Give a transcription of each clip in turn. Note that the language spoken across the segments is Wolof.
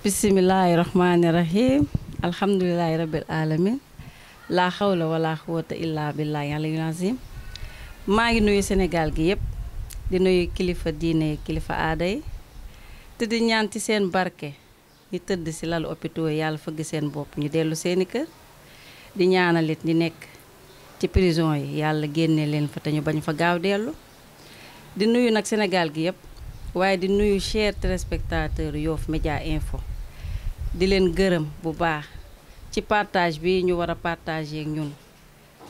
Bismillahirrahmanirrahim. Alhamdulillahi rabbil alamin. La hawla wala quwwata illa billahi aliyyil azim. maa ngi nuyu Sénégal gi yëpp di nuyu kilifa diine kilifa aada yi te di ñaan ci seen barke ñu tëdd ci lalu hôpitaux yàlla fëgg seen bopp ñu dellu seeni kër di ñaanalit ñi nekk ci prison yi yàlla génne leen fa te ñu bañ fa gaaw dellu di nuyu nag Sénégal gi yëpp waaye di nuyu chers téléspectateurs Yoff Média Info di leen gërëm bu baax ci partage bi ñu war a partager ak ñun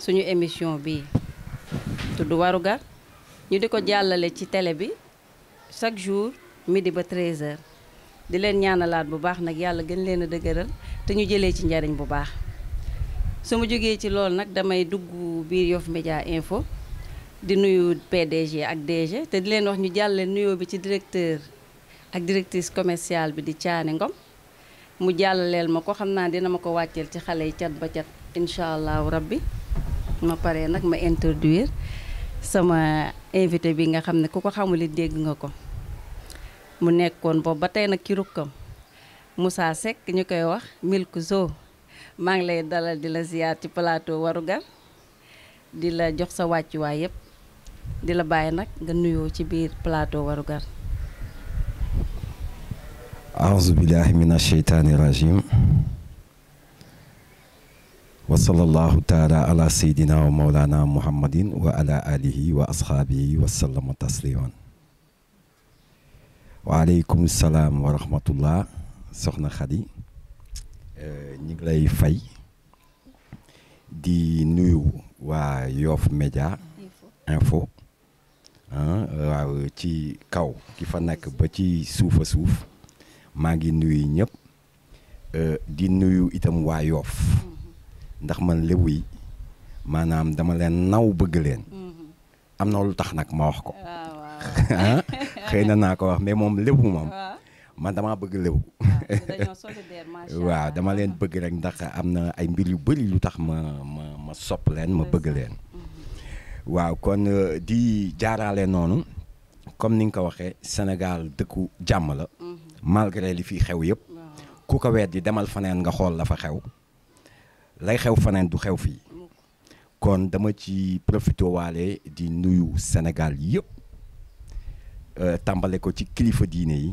suñu émission bi tudd warugar ñu di ko jàllale ci télé bi chaque jour midi ba 13h di leen ñaanalaat bu baax nag yàlla gën leen a dëgëral te ñu jëlee ci njariñ bu baax su ma jógee ci loolu nag damay dugg biir Yoff Média Info di nuyu PDG ak DG te di leen wax ñu jàllale nuyoo bi ci directeur ak directrice commerciale bi di Thiané Ngom mu jàllaleel ma ko xam naa dina ma ko wàcceel ci xale yi cat ba cat incha allahu rabbi ma paree nag ma introduire sama invité bi nga xam ne ku ko xamuli dégg nga ko mu nekkoon boobu ba tey nag ci rukkam Moussa Seck ñu koy wax Milk Zo maa ngi lay dalal di la ziyaar ci plateau warugar di la jox sa wàccuwaay yépp di la bàyyi nag nga nuyoo ci biir plateau warugar. A'uuzu billahi mina sheytaani rajim wa sallallahu taala ala seydina wa mawlana muhammadin wa ala alihi wa ashaabihi wa sallama tasliman wa aleykum salaam wa rahmatullah soxna Khady ñi ngi lay fay di nuyu waa Yoff Média Info waaw ci kaw ki fa nekk ba ci suufa suuf maa ngi nuyu ñëpp di nuyu itam waa Yoff ndax man lébu yi maanaam dama leen naw bëgg leen am na lu tax nag ma wax ko xëy na naa ko wax mais moom lébu moom man damaa bëgg lébu waaw dama leen bëgg rek ndax am na ay mbir yu bëri lu tax ma sopp leen ma bëgg leen waaw kon di jaaraale noonu comme ni nga ko waxee Sénégal dëkku jàmm la malgré li fi xew yëpp ku ko weddi demal faneen nga xool la fa xew lay xew faneen du xew fii kon dama ci profité waale di nuyu Sénégal yëpp tàmbale ko ci kilifa diine yi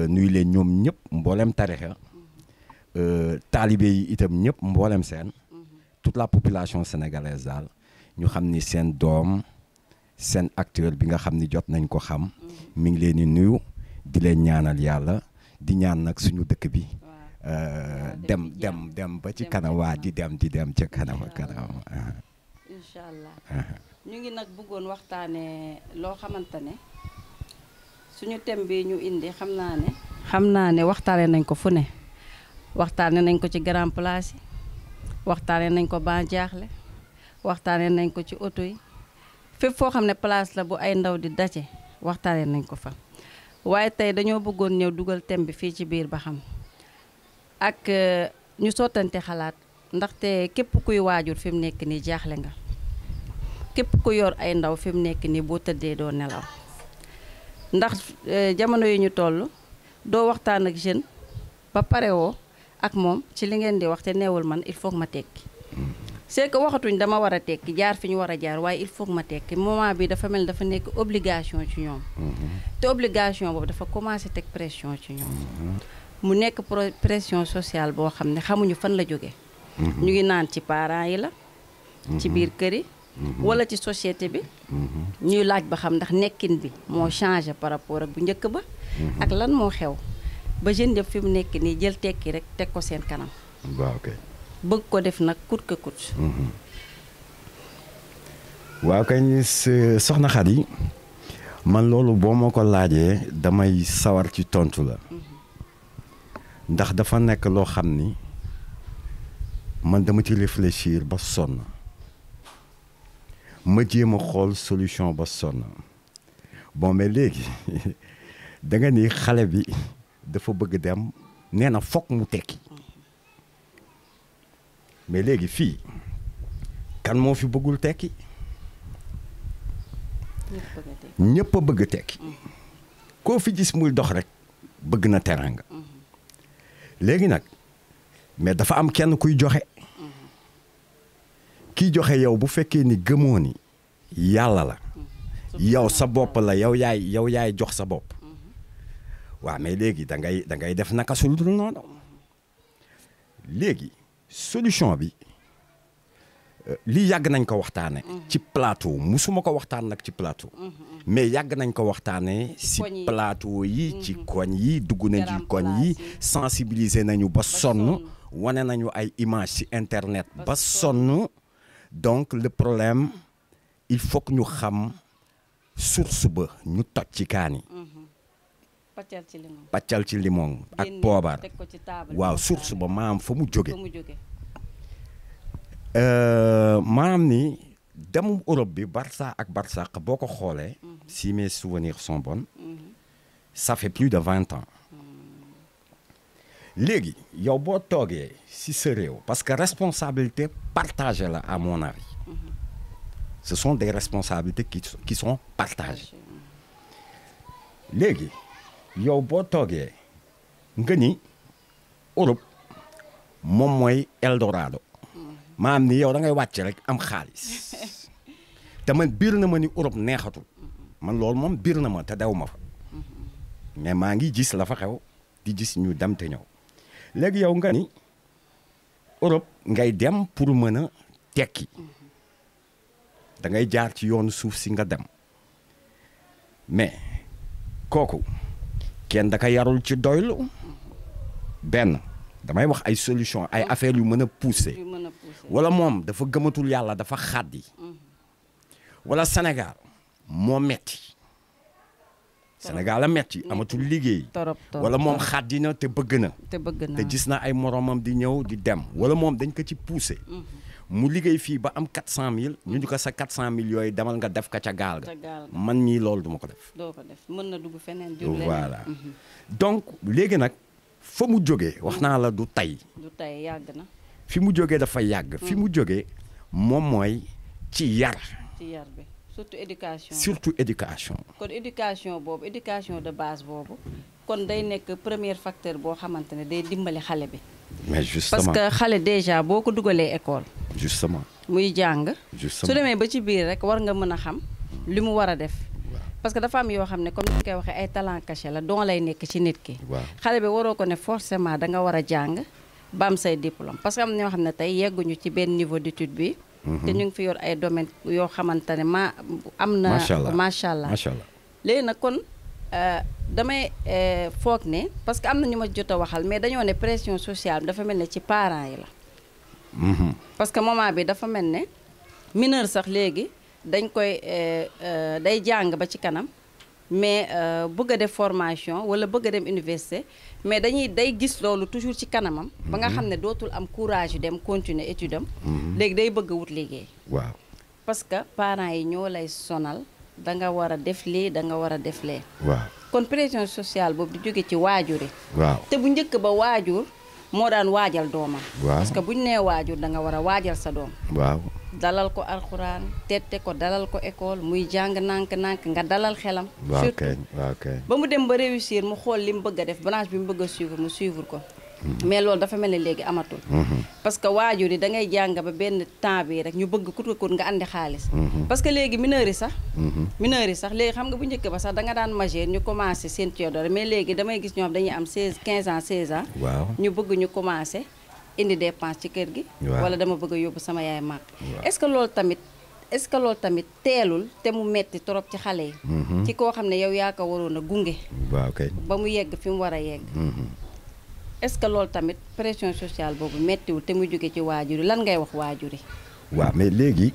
nuyu leen ñoom ñëpp mboolem tarixa taalibe yi itam ñëpp mboolem seen toute la population sénégalaise daal ñu xam ni seen doom seen acteur bi nga xam ni jot nañ ko xam mi ngi leen di nuyu di leen ñaanal yàlla di ñaan nag suñu dëkk bi dem ba ci kanam waa di dem ca kanam incha allah ñu ngi nag bëggoon waxtaane loo xamante ne suñu thème bi ñu indi xam naa ne waxtaane nañ ko fu ne waxtaane nañ ko ci grand place yi waxtaane nañ ko ban jaaxle waxtaane nañ ko ci oto yi fépp foo xam ne place la bu ay ndaw di daje waxtaane nañ ko fa waaye tey dañoo bëggoon ñëw dugal thème bi fii ci biir ba xam ak ñu sottante xalaat ndaxte képp kuy waajur fi mu nekk nii jaaxle nga képp ku yor ay ndaw fi mu nekk nii boo tëddee doo nelaw ndax jamono yi ñu toll doo waxtaan ak jeune ba pare woo ak moom ci li ngeen di wax te neewul man il faut que ma tekki c'est que waxatuñ dama war a tekki jaar fi ñu war a jaar waaye il faut que ma tekki moment bi dafa mel dafa nekk obligation ci ñoom te obligation boobu dafa commencé teg pression ci ñoom mu nekk pression sociale boo xam ne xamuñu fan la jóge ñu ngi naan ci parents yi la ci biir kër yi wala ci société bi ñuy laaj ba xam ndax nekkin bi moo changé par rapport ak bu njëkk ba ak lan moo xew ba jeune yëpp fi mu nekk nii jël tekki rek teg ko seen kanam waaw kay bëgg ko def nag coûte que coûte waaw kay soxna Khady man loolu boo ma ko laajee damay sawar ci tontu la ndax dafa nekk loo xam ni man dama ci réfléchir ba sonn ma jéem a xool solution ba sonn bon mais léegi da nga ni xale bi dafa bëgg dem nee na fokk mu tekki mais léegi fii kan moo fi bëggul tekki ñëpp a bëgg tekki koo fi gis muy dox rek bëgg na teranga léegi nag mais dafa am kenn kuy joxe kiy joxe yow bu fekkee ni gëmoo ni yàlla la yow sa bopp la yow yaay jox sa bopp waaw mais léegi da ngay def naka su dul noonu léegi solution bi lii yàgg nañ ko waxtaane ci plateau musuma ko waxtaan nag ci plateau mais yàgg nañ ko waxtaane si plateau yi ci koñ yi dugg nañ ci koñ yi sensibiliser nañu ba sonn wane nañu ay image ci internet ba sonn donc le problème il faut que ñu xam source ba ñu toj ci kaani paccal ci limon ak poobar waaw source ba maam fa mu jóge maam ni demum Europe bi Barça ak Barsaq boo ko xoolee si mes souvenirs sont bons ça fait plus de 20 ans léegi yow boo toogee si sa réew parce que responsabilité partagée la à mon avis ce sont des responsabilités qui sont partagées léegi yow boo toogee nga ni Europe moom mooy Eldorado maam ni yow da ngay wàcc rek am xaalis te man biir na ma ni Europe neexatul man loolu moom biir na ma te dew ma fa mais maa ngi gis la fa xew di gis ñu dem te ñëw léegi yow nga ni Europe ngay dem pour mën a tekki da ngay jaar ci yoonu suuf si nga dem mais kooku kenn da ka yarul ci doylu benn damay wax ay solution ay affaires yu mën a pousser wala moom dafa gëmatul yàlla dafa xaddi wala Sénégal moo metti Sénégal a metti amatul liggéey wala moom xaddi na te bëgg na te gis na ay moromam di ñëw di dem wala moom dañ ko ci pousser mu liggéey fii ba am 400000 ñu di ko sa 400000 yooyu demal nga def ka ca gaal ga man mii loolu duma ko def doo ko def mën na dugg feneen voilà donc léegi nag fa mu jógee wax naa la du tey yàgg na fi mu jógee dafa yàgg fi mu jógee moom mooy ci yar bi surtout éducation kon éducation boobu éducation de base boobu kon day nekk premier facteur boo xamante ne day dimbali xale bi mais justement parce que xale déjà boo ko dugalee école justement muy jàng su demee ba ci biir rek war nga mën a xam li mu war a def parce que dafa am yoo xam ne comme ni koy waxee ay talent caché la don lay nekk ci nit ki xale bi waroo ko ne forcément da nga war a jàng ba am say diplôme parce que am na ñoo xam ne tey yegguñu ci benn niveau d'étude bi te ñu ngi fi yor ay domaine yoo xamante ne am na macha allah léegi nag kon damay foog ne parce que am na ñu ma jot a waxal mais dañoo ne pression sociale bi dafa mel ne ci parents yi la parce que moment bi dafa mel ne mineur sax léegi dañ koy day jàng ba ci kanam mais bëgg a def formation wala bëgg a dem université mais day gis loolu toujours ci kanamam ba nga xam ne dootul am courage yu dem continuer étude am léegi day bëgg a wut liggéey waaw parce que parents yi ñoo lay sonal da nga war a def lii da nga war a def lee waaw kon pression sociale boobu di jóge ci waajur yi waaw te bu njëkk ba waajur moo daan waajal doomam parce que buñ nee waajur da nga war a waajal sa doom waaw dalal ko alxuraan tette ko dalal ko école muy jàng nànk-nànk nga dalal xelam surtout ba mu dem ba réussir mu xool li mu bëgg a def branche bi mu bëgg a suivre mu suivre ko mais loolu dafa mel ne léegi amatul parce que waajur yi da ngay jàng ba benn temps bi rek ñu bëgg kut nga andi xaalis parce que léegi mineurs yi sax léegi xam nga bu njëkk ba sax da nga daan majeur ñu commencé seen théodore mais léegi damay gis ñoo xam dañuy am 15 ans 16 ans ñu bëgg ñu commencé indi dépense ci kër gi wala dama bëgg a yóbbu sama yaay màgg est-ce que loolu tamit teelul te mu metti trop ci xale yi ci koo xam ne yow yaa ko waroon a gunge ba mu yegg fi mu war a yegg est-ce que loolu tamit pression sociale boobu mettiwul te mu jóge ci waajur yi lan ngay wax waajur yi waaw mais léegi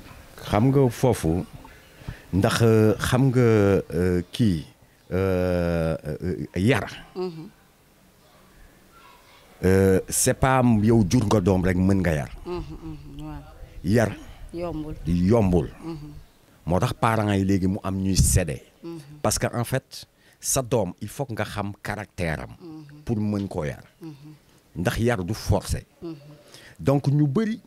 xam nga foofu ndax xam nga kii yar c'est pas yow jur nga doom rek mën nga yar yar yombul moo tax parents yi léegi mu am ñuy cédé parce que en fait sa doom il faut nga xam caractère am pour mën koo yar ndax yar du forcé donc ñu bëri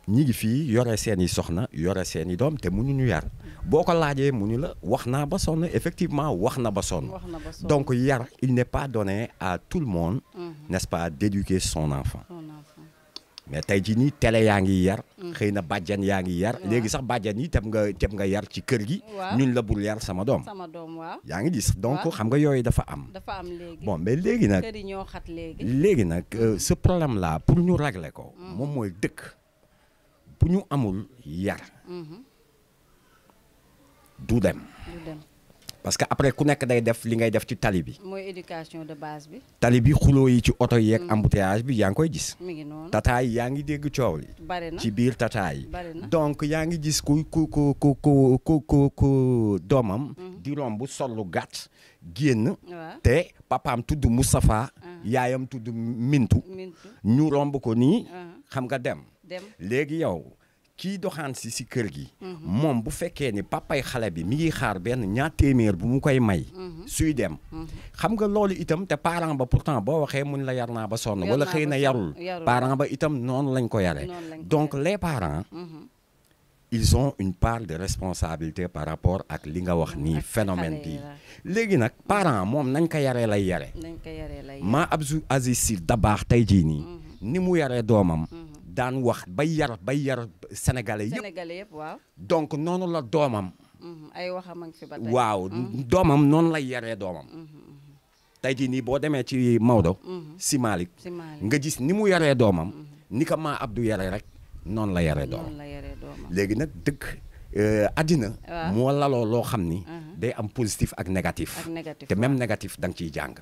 ñi ngi fii yore seeni soxna yore seeni doom te mënuñu yar boo ko laajee mu ni la wax naa ba sonn effectivement wax na ba sonn. donc yar il n'est pas donné à tout le monde. n'est-ce pas d'éduquer son enfant. mais tey jii nii télé yaa ngi yar. xëy na bàjjan yaa ngi yar. léegi sax bàjjan yi tem nga yar ci kër gi. ñun la bul yar sama doom. waaw. yaa ngi gis donc xam nga yooyu dafa am. léegi. bon mais léegi nag kër yi ñoo xat léegi. léegi nag ce problème là pour ñu régler ko. moom mooy dëkk bu ñu amul yar. du dem. parce que après ku nekk day def li ngay def ci tali bi. mooy éducation de base bi. tali bi xuloo yi ci oto yeeg embouteillage bi yaa ngi koy gis. mi ngi noonu tataay yaa ngi dégg coow li. bari na ci biir tataay. bari na donc yaa ngi gis ku doomam. di romb sollu gàtt génn. te papaam tudd Moustapha. yaayam tudd Mintu. ñu romb ko nii. xam nga dem. léegi yow. kii doxaan si kër gi. moom bu fekkee ni papay xale bi mi ngi xaar benn ñaar téeméer bu mu koy may. suy dem. xam nga loolu itam te parent ba pourtant boo waxee mun la yar naa ba sonn. wala xëy na yarul parent ba itam noonu lañ ko yaree. donc les parents. ils ont une part de responsabilité par rapport ak li nga wax nii phénomène bi léegi nag parent moom nañ ko yaree lay yare. maa Abdou Aziz Sy Dabakh tey jii nii. ni mu yaree doomam. daan wax bay yar sénégalais yëpp waaw. donc noonu la doomam. ay waxam ak fi ba tey waaw doomam noonu lay yaree doomam. tey jii nii boo demee ci Maodo. si Malick nga gis ni mu yaree doomam. ni ko maa Abdou yaree rek noonu la yaree doomam. léegi nag dëkk àddina. moo laloo loo xam ni. day am positif ak négatif. te même négatif da nga ciy jàng.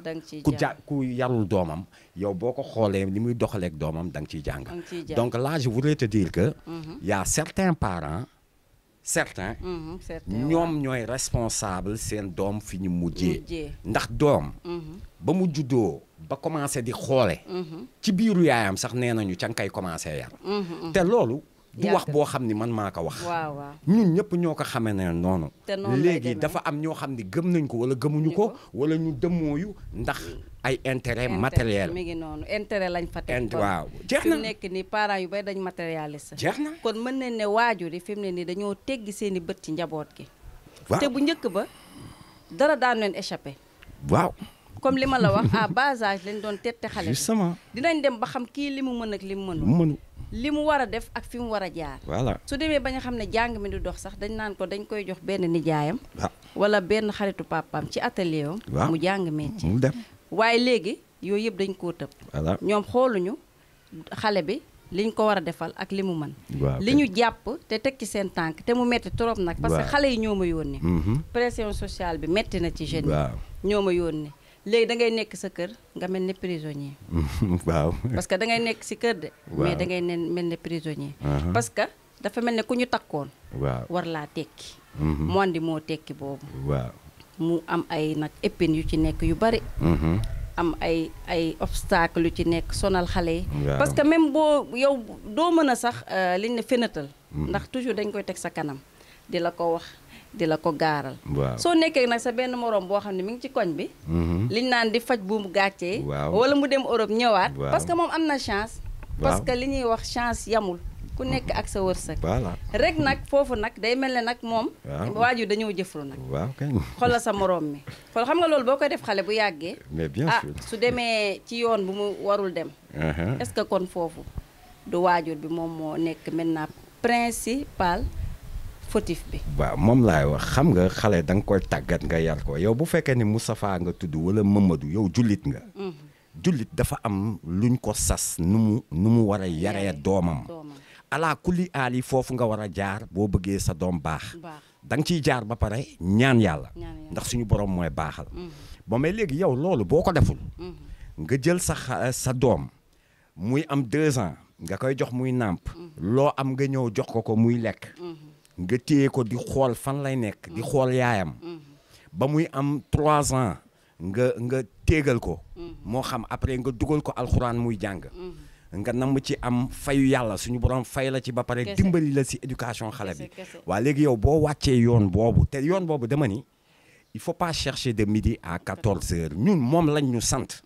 ku yarul doomam yow boo ko xoolee ni muy doxaleeg doomam da nga ciy jàng. donc là je voudrais te dire que. y a certains parents. ñoom ñooy responsable seen doom fi ñu mujjee. ndax doom. ba mu juddoo ba commencé di xoole. ci biiru yaayam sax nee nañu ca nga koy commencé yar. te loolu. du wax boo xam ni man maa ko wax. ñun ñëpp ñoo ko xamee ne noonu. léegi dafa am ñoo xam ni gëm nañ ko wala gëmuñu ko. wala ñu dëmmooyu ndax ay intérêt matériel. mi ngi noonu intérêt lañ fa teg. waaw jeex na fi mu nekk nii parents yu bay dañ matérialiste. jeex na kon mën nañ ne waajur yi fi mu ne nii dañoo teggi seen i bët ci njaboot gi. waaw te bu njëkk ba dara daan leen échappé. waaw. comme li ma la wax à bas âge lañ doon tette xale bi. justement dinañ dem ba xam kii li mu mën ak li mu mënul. li mu war a def ak fi mu war a jaar. voilà su demee ba nga xam ne jàng mi du dox sax dañ naan ko dañ koy jox benn nijaayam. wala benn xaritu papaam ci atelier am. mu jàng métier mu dem. waaye léegi yooyu yëpp dañ koo tëb. voilà ñoom xooluñu xale bi liñ ko war a defal ak li mu mën. li ñu jàpp te teg ci seen tànk te mu metti trop nag. parce que xale yi ñoo ma yónni. pression sociale bi metti na ci jeunes yi. ñoo ma yónni. léegi da ngay nekk sa kër nga mel ne prisonnier. waaw parce que da ngay nekk si kër de. mais da ngay mel ne prisonnier. parce que dafa mel ne ku ñu takkoon. waaw war laa tekki. mondi moo tekki boobu. waaw mu am ay nag épines yu ci nekk yu bari. am ay obstacle yu ci nekk sonal xale yi. parce que même boo yow doo mën a sax liñ ne fenatal. ndax toujours dañ koy teg sa kanam di la ko wax. di la ko gaaral. soo nekkee nag sa benn moroom boo xam ne mi ngi ci koñ bi. liñ naan di faj bu mu gàccee. wala mu dem Europe ñëwaat. parce que moom am na chance. parce que li ñuy wax chance yamul. ku nekk ak sa wërsëg. rek nag foofu nag day mel ne nag moom. waajur dañoo jëfru nag. xoolal sa moroom mi. xool xam nga loolu boo koy def xale bu yàggee. mais bien sûr su demee ci yoon bu mu warul dem. est-ce que kon foofu du waajur bi moom moo nekk maintenant principal. fautif bi. waaw moom laay wax xam nga xale da nga koy tàggat nga yar ko yow bu fekkee ni Moustapha nga tudd wala Mamadou yow jullit nga. jullit dafa am luñ ko sas nu mu war a yaree doomam. ala kulli aali foofu nga war a jaar boo bëggee sa doom baax. da nga ciy jaar ba pare ñaan yàlla. ndax suñu borom mooy baaxal. bon mais léegi yow loolu boo ko deful. nga jël sa doom muy am 2 ans nga koy jox muy nàmp. loo am nga ñëw jox ko muy lekk. nga téye ko di xool fan lay nekk di xool yaayam ba muy am 3 ans nga téegal ko moo xam après nga dugal ko alxuraan muy jàng nga namm ci am fayu yàlla suñu borom fay la ci ba pare dimbali la si éducation xale bi waa léegi yow boo wàccee yoon boobu te yoon boobu dama ni il faut pas chercher de midi à 14 heures ñun moom lañ ñu sant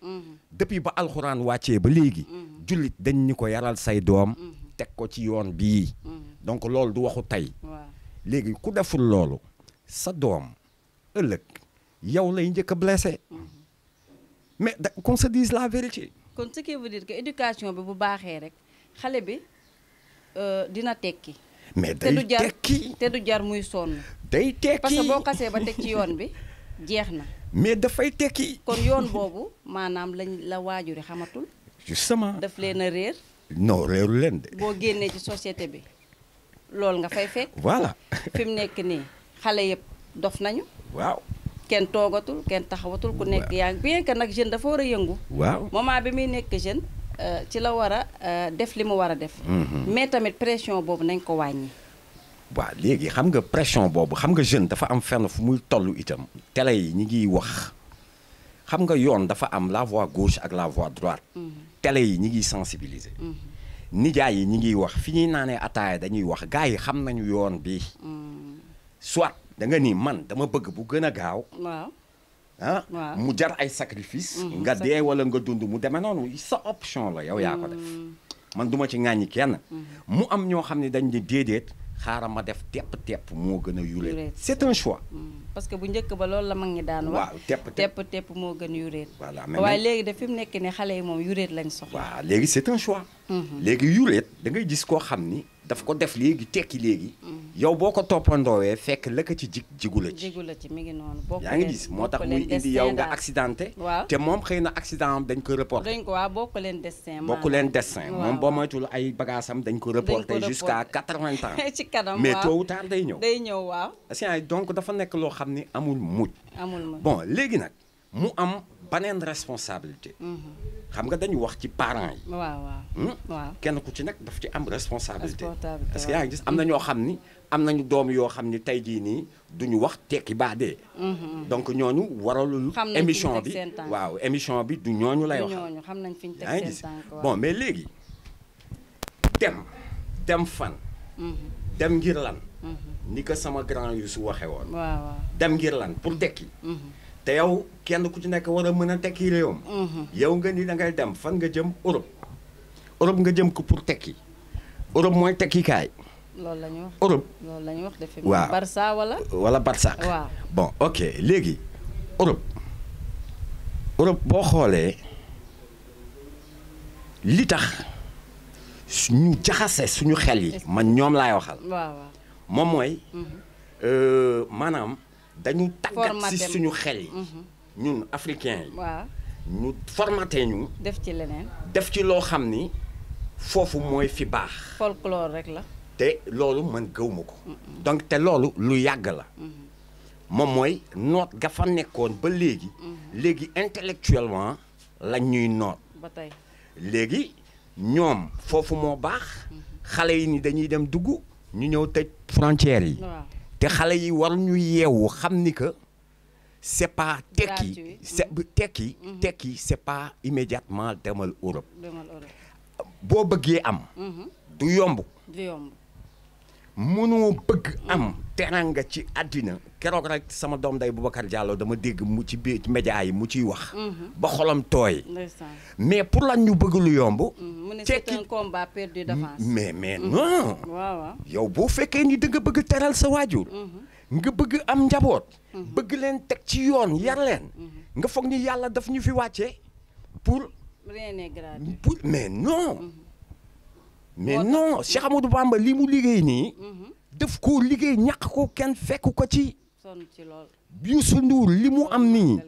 depuis ba alxuraan wàccee ba léegi jullit dañ ñu ko yaral say doom teg ko ci yoon bii donc loolu du waxu tey léegi ku deful loolu sa doom ëllëg yow lay njëkk a blessé mais qu'on se dise la vérité. kon ce qui veut dire que éducation bi bu baaxee rek xale bi dina tekki. mais day tekki te du jar muy sonn. day tekki parce que boo xasee ba teg ci yoon bi jeex na. mais dafay tekki. kon yoon boobu maanaam la waajuri xamatul. justement daf leen a réer. non réeru leen de. boo génnee ci société bi loolu nga fay fekk. voilà. fi mu nekk nii xale yëpp dof nañu. waaw. kenn toogatul kenn taxawatul ku nekk yaa ngi bien que nag jeune dafa war a yëngu. waaw moment bi muy nekk jeune ci la war a def li mu war a def. mais tamit pression boobu nañ ko wàññi. waaw léegi xam nga pression boobu xam nga jeune dafa am fenn fu muy toll itam. télé yi ñi ngi wax xam nga yoon dafa am la voie gauche ak la voie droite. télé yi ñi ngi sensibiliser. nijaay yi ñi ngi wax fi ñuy naanee ataaya dañuy wax gars yi xam nañu yoon bi soit da nga ni man dama bëgg bu gën a gaaw. waaw. mu jar ay sacrifice. nga dee wala nga dund mu demee noonu sa option la yow yaa ko def. man duma ci ŋàññi kenn. mu am ñoo xam ne dañ di déedéet xaaral ma def tepp moo gën a yuréet. c'est un choix. parce que bu njëkk ba loolu la mag ñi daan wax. waaw tepp moo gën yuréet. voilà waaye léegi de fi mu nekk ne xale yi moom yuréet lañ soxla. waaw léegi c'est un choix. léegi yuréet da ngay gis koo xam ni daf ko def léegi tekki léegi. yow boo ko toppandoowee fekk la ko ci jigu la ci. jigu la ci mi ngi noonu. bokk yaa ngi gis moo tax muy indi yow nga accidenté. waaw te moom xëy na accident am dañ ko reporté. dañ ko waaw bokk leen destin. bokk leen destin moom boo moytul ay bagaasam dañ ko reporté jusqu'à 80 ans. ci kanam mais tôt ou tard day ñëw. day ñëw waaw. donc dafa nekk loo xam ni amul mujj. amul mujj bon léegi nag mu am beneen responsabilité. xam nga dañu wax ci parents yi. waaw. kenn ku ci nekk daf ci am responsabilité. parce que yaa ngi gis am na ñoo xam ni am nañu doom yoo xam ni tey jii nii duñu wax tekki baa dee. donc ñooñu waralul. émission bi waaw émission bi du ñooñu lay wax. ñooñu xam nañ fi ñu teg seen tànk bon mais léegi dem fan. dem ngir lan. ni ko sama grand yu su waxee woon. waaw dem ngir lan pour tekki. te yow kenn ku ci nekk war a mën a tekki réewam. yow nga ni da ngay dem fan nga jëm Europe. Europe nga jëm ko pour tekki. Europe mooy tekkikaay. loolu la ñu wax Europe. loolu la ñu wax defe waaw Barça wala Barça. waaw bon ok léegi Europe. Europe boo xoolee li tax ñu jaxase suñu xel yi. man ñoom laay waxal. waaw moom mooy. maanaam. dañu tàggat ci suñu xel yi. ñun africains yi. waaw ñu formaté ñu. def ci leneen. def ci loo xam ni foofu mooy fi baax. folklore rek la. te loolu man gëwuma ko. donc te loolu lu yàgg la. moom mooy noot ga fa nekkoon ba léegi. léegi intellectuellement lañ ñuy noot. ba tey léegi ñoom foofu moo baax. xale yi ni dañuy dem dugg ñu ñëw tëj frontières yi. te xale yi war ñu yeewu xam ni que c'est pas tekki tekki c'est pas immédiatement demal Europe. boo bëggee am. du yomb. mënoo bëgg am teranga ci àddina keroog rek sama doom day Boubacar Diallo dama dégg mu ci biir média yi mu ciy wax. ba xolam tooy. mais pour lan ñu bëgg lu yomb. c'est un combat perdu d'avance. mais non. waaw yow boo fekkee ni da nga bëgg teral sa waajur. nga bëgg am njaboot. bëgg leen teg ci yoon yar leen. nga foog ni yàlla daf ñu fi wàccee pour. rien n'est gratuit. mais non. mais non Cheikh Amadou Bamba li mu liggéey nii. daf koo liggéey ñàkk ko kenn fekk ko ci. sonn ci lool. Youssou Ndour li mu am nii.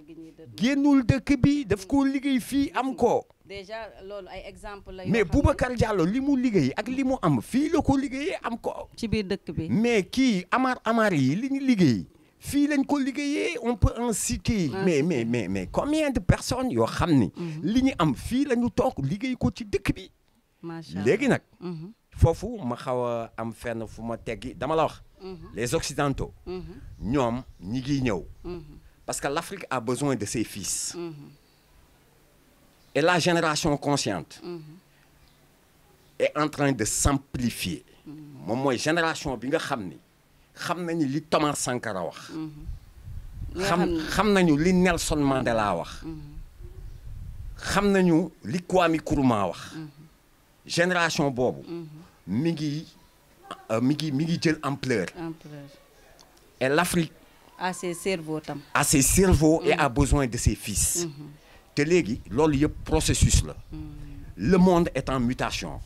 génnul dëkk bi daf koo liggéey fii am ko. déjà loolu ay exemple la. mais Boubacar Diallo li mu liggéey ak li mu am fii la ko liggéeyee am ko. ci biir dëkk bi. mais kii Amar yi li ñu liggéey fii lañ ko liggéeyee on peut en citer. mais combien de personnes yoo xam ni. li ñu am fii la ñu toog liggéey ko ci dëkk bi. léegi nag. foofu ma xaw a am fenn fu ma teggi dama la wax. les occidentaux. ñoom ñi ngi ñëw. parce que l'Afrique a besoin de ses fils. et la génération consciente. est en train de s'amplifier. moom mooy génération bi nga xam ni xam nañu li Thomas Sankara wax. xam nañu li Nelson Mandela wax. xam nañu li Kwame Nkrumah wax. génération boobu. mi ngi mi ngi jël ampleur. Et l'Afrique a ses cerveaux tam. a ses cerveaux et a besoin de ses fils. te léegi loolu yëpp processus la. Le monde est en mutation.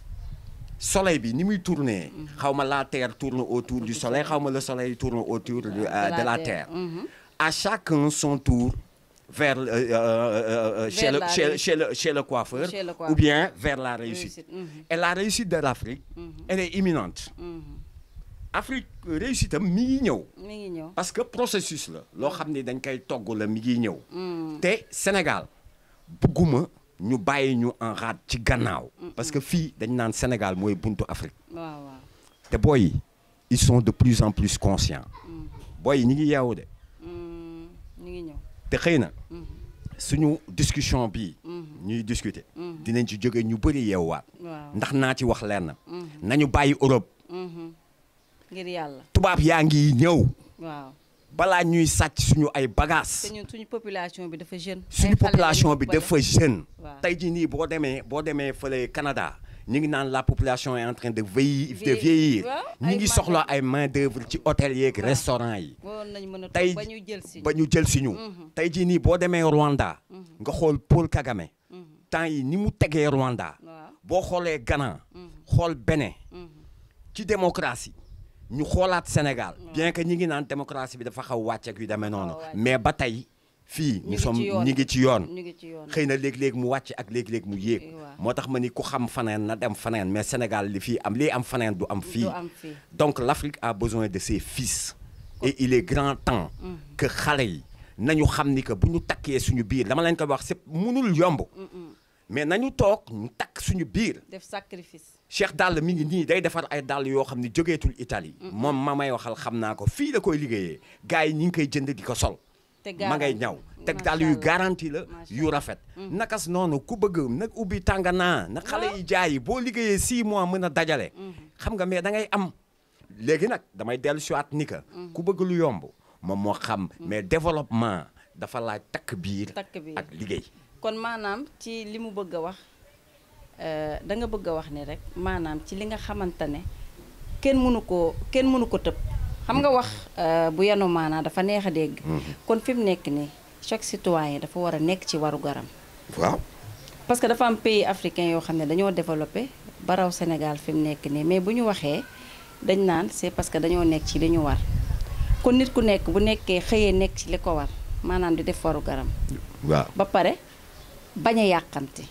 Soleil bi ni muy tourner xaw ma la terre tourne autour du soleil xaw ma le soleil tourne autour de la terre. À chacun son tour vers chez le coiffeur ou bien vers la réussite. Et la réussite de l'Afrique elle est imminente. Afrique réussite am mi ngi ñëw. Parce que processus la loo xam ne dañ koy togg la mi ngi ñëw. te Sénégal bëgguma ñu bàyyi ñu en rade ci gannaaw. parce que fii dañ naan Sénégal mooy buntu Afrique. waaw te booy yi ils sont de plus en plus conscients. booy yi ñu ngi yeewu de. ñu ngi ñëw. te xëy na suñu discussion bii. ñuy discuter. dinañ ci jóge ñu bëri yeewuwaat. ndax naa ci wax lenn. nañu bàyyi Europe. ngir yàlla. tubaab yaa ngi ñëw. waaw. balaa ñuy sàcc suñu ay bagages. te ñun suñu population bi dafa jeune. suñu population bi dafa jeune. tey jii nii boo demee fële Canada ñu ngi naan la population est en train de vieillir. ñu ngi soxla ay main d'œuvre ci hôtel yeeg restaurant yi. tey ba ñu jël si ñu. tey jii nii boo demee Rwanda. nga xool Paul Kagame. temps yi ni mu tegee Rwanda. boo xoolee Ghana. xool Bénin. ci démocratie. ñu xoolaat Sénégal bien que ñi ngi naan démocratie bi dafa xaw wàcceek yu demee noonu mais ba tey fii ñi ngi ci yoon xëy na léeg-léeg mu wàcc ak léeg-léeg mu yéeg moo tax ma ni ku xam faneen na dem faneen mais Sénégal lii am faneen du am fii donc l'Afrique a besoin de ses fils et il est grand temps que xale yi nañu xam ni que bu ñu takkee suñu biir dama leen ko wax c'est mënul yomb mais nañu toog ñu takk suñu biir def sacrifice. Cheikh Dall mi ngi nii day defar ay dàll yoo xam ne jógeetul Italie. moom ma may waxal xam naa ko fii la koy liggéeyee gars yi ñi ngi koy jënd di ko sol. ma ngay ñaw teg dàll yu garanti la yu rafet. nakas noonu ku bëgg nag ubbi tànganaa na xale yi jaay boo liggéeyee 6 mois mën a dajale. xam nga mais da ngay am léegi nag damay dellu si waat ni que ku bëgg lu yomb moom moo xam mais développement dafa laaj takk biir ak liggéey. kon maanaam ci li mu bëgg a wax da nga bëgg a wax ni rek maanaam ci li nga xamante ne kenn mënu ko tëb xam nga wax bu yanu maanaa dafa neex a dégg. kon fi mu nekk nii chaque citoyen dafa war a nekk ci waru garam. waaw. parce que dafa am pays africain yoo xam ne dañoo développé ba raw Sénégal fi mu nekk nii mais bu ñu waxee dañ naan c'est parce que dañoo nekk ci li ñu war kon nit ku nekk bu nekkee xëyee nekk ci li ko war maanaam di def waru garam. waaw ba pare bañ a yàqamti.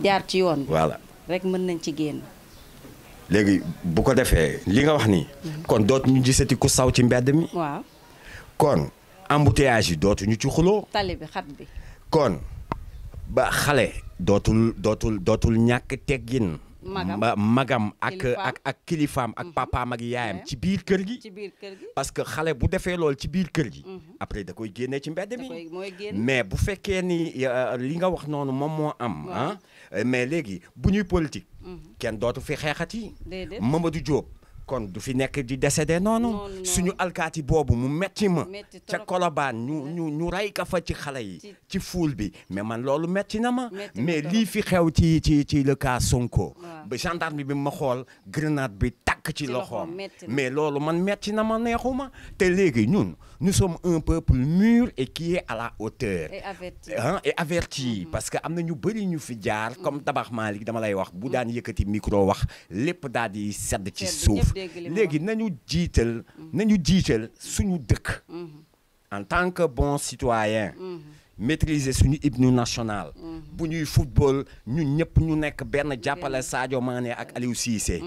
jaar ci yoon bi. voilà rek mën nañ ci génn. léegi bu ko defee li nga wax nii. kon dootuñu gisati ku saw ci mbedd mi. waaw. kon embouteillage yi dootuñu ci xuloo. tali bi xat bi. kon ba xale dootul ñàkk teggin. magam ak kilifaam ak papaam ak yaayam ci biir kër gi. parce que xale bu defee lool ci biir kër gi. après da koy génnee ci mbedd mi. mais bu fekkee ni li nga wax noonu moom moo am. mais léegi bu ñuy politique. kenn dootu fi xeexati. Mamadou Diop. kon du fi nekk di décédé noonu suñu alkaati boobu mu metti ma ca Colobane ñu rey ka fa ci xale yi ci fuul bi mais man loolu metti na ma mais lii fi xew ci le cas Sonko ba gendarme bi ma xool grenade bi takk ci loxoom mais loolu man metti na ma neexuma te léegi ñun nous sommes un peuple mûr et qui est à la hauteur et averti parce que am na ñu bëri ñu fi jaar comme Tabax Malick dama lay wax bu daan yëkkati micro wax lépp daal di sedd ci suuf léegi nañu jiital suñu dëkk en tant que bon citoyen maîtriser suñu hymne national bu ñuy football ñun ñëpp ñu nekk benn jàppale Sadio Mané ak Aliou Cissé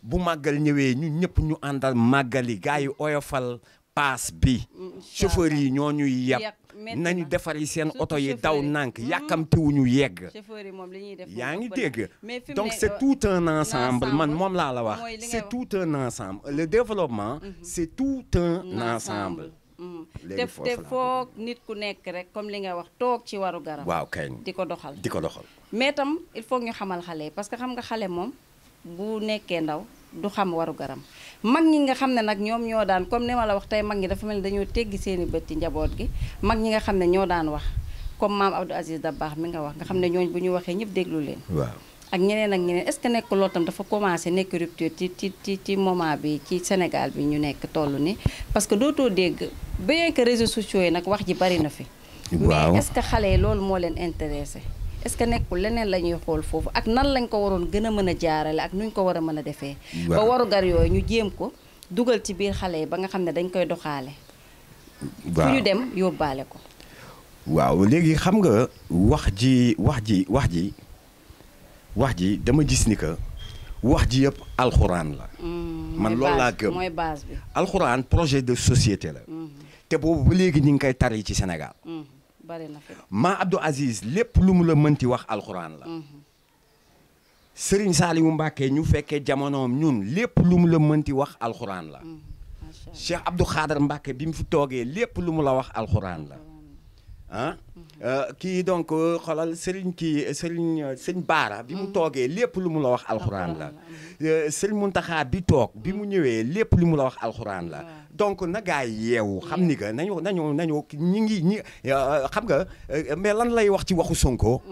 bu màggal ñëwee ñun ñëpp ñu àndal màggali gars yi oyofal paas bi chauffeur yi ñoo ñuy yàpp nañu defari seen oto yi daw nànk yàkkamtiwuñu yegg yaa ngi dégg donc c'est tout un ensemble man moom laa la wax c'est tout un ensemble le développement c'est tout un ensemble te foog nit ku nekk rek comme li nga wax toog ci waru garam waaw kay di ko doxal mais tam il faut ñu xamal xale parce que xam nga xale moom bu nekkee ndaw du xam waru garam mag ñi nga xam ne nag ñoom ñoo daan comme ni ma la wax tey mag ñi dafa mel ni dañoo teggi seeni bët ci njaboot gi mag ñi nga xam ne ñoo daan wax comme maam Abdou Aziz Dabakh mi nga wax nga xam ne ñooñ bu ñu waxee ñëpp déglu leen waaw ak ñeneen est-ce que nekk loolu tam dafa commencé nekk rupture ci moment bi ci Sénégal bi ñu nekk toll ni parce que dootoo dégg bien que réseaux sociaux yi nag wax ji bari na fi. waaw mais est-ce que xale yi loolu moo leen intéressé est-ce que nekkul leneen la ñuy xool foofu ak nan lañ ko waroon gën a mën a jaarale ak nuñ ko war a mën a defee. ba warugar yooyu ñu jéem ko dugal ci biir xale yi ba nga xam ne dañ koy doxaale. fu ñu dem yóbbaale ko. waaw léegi xam nga wax ji dama gis ni que wax ji yëpp alxuraan la. man loolu laa gëm mooy base bi. alxuraan projet de société la. te boobu ba léegi ñu ngi koy tari ci Sénégal. bari na fi. Ma Abdou Aziz lépp lu mu la mënti wax alxuraan la. Serigne Saliou Mbacké ñu fekkee jamonoom ñun lépp lu mu la mënti wax alxuraan la. Cheikh Abdou Khader Mbacké bi mu fi toogee lépp lu mu la wax alxuraan la. ah kii donc xoolal Serigne Baara bi mu toogee lépp lu mu la wax alxuraan la. Serigne Mountakha bi toog bi mu ñëwee lépp lu mu la wax alxuraan la. donc na gaa yi yeewu xam ni que nañu ñi xam nga mais lan lay wax ci waxu Sonko.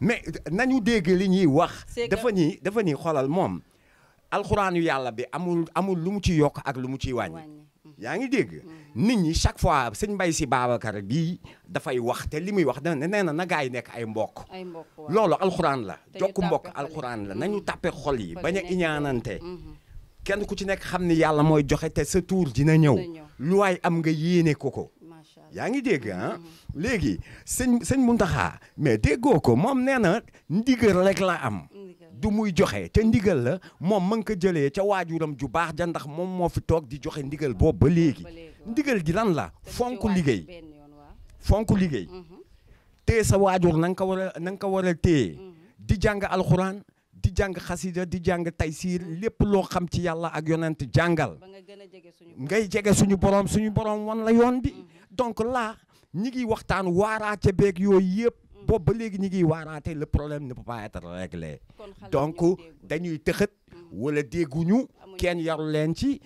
mais nañu dégg li ñuy wax. dafa ni xoolal moom alxuraanu yàlla bi amul lu mu ci yokk ak lu mu ciy wàññi. yaa ngi dégg nit ñi chaque fois sëñ Mbaye Sy Babacar bii dafay wax te li muy wax nee na gaa yi nekk ay mbokk. loolu alxuraan la jokku mbokk alxuraan la nañu tàppe xol yi bañ a iñaanante. kenn ku ci nekk xam ni yàlla mooy joxe te sa tuur dina ñëw lu waay am nga yéene ko yaa ngi dégg ah léegi sëñ Mountakha mais déggoo ko moom nee na ndigal rek la am du muy joxe te ndigal la moom ma ngi ko jëlee ca waajuram ju baax ja ndax moom moo fi toog di joxe ndigal boobu ba léegi ndigal gi lan la fonk liggéey téye sa waajur na nga ko war a téye di jàng alxuraan di jàng xasida di jàng taysiir lépp loo xam ci yàlla ak yonent jàngal ngay jege suñu borom wan la yoon bi donc là ñi ngi waxtaan waaraate beeg yooyu yëpp boobu ba léegi ñi ngi waaraate le problème ne peut pas être réglé donc dañuy tëxët wala dégguñu kenn yaru leen ci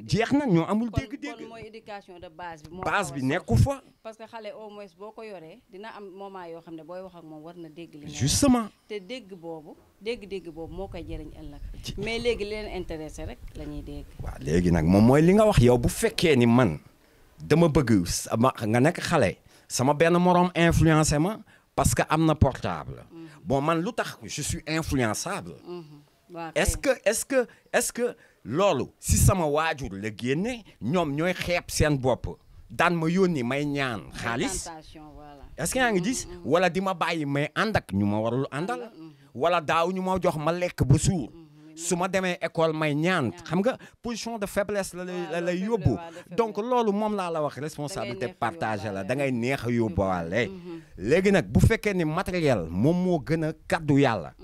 jeex na ñoo amul dégg-dégg kon mooy éducation de base bi nekku fa parce que xale au moins boo ko yoree dina am moment yoo xam ne booy wax ak moom war na dégg li justement te dégg boobu moo koy jëriñ ëllëg mais léegi leen intéressé rek la ñuy dégg waaw léegi nag moom mooy li nga wax yow bu fekkee ni man dama bëgg nga nekk xale sama benn moroom influencé ma parce que am na portable bon man lu tax je suis influençable est-ce que loolu si sama waajur la génne ñoom ñooy xeeb seen bopp daan ma yónni may ñaan xaalis est-ce que yaa ngi gis wala di ma bàyyi may ànd ak ñu ma warul àndal wala daaw ñu ma jox ma lekk ba suur su ma demee école may ñaan xam nga position de faiblesse la lay yóbbu donc loolu moom laa la wax responsabilité partagée la da ngay neex a yóbbuwaale léegi nag bu fekkee ni matériel moom moo gën a kaddu yàlla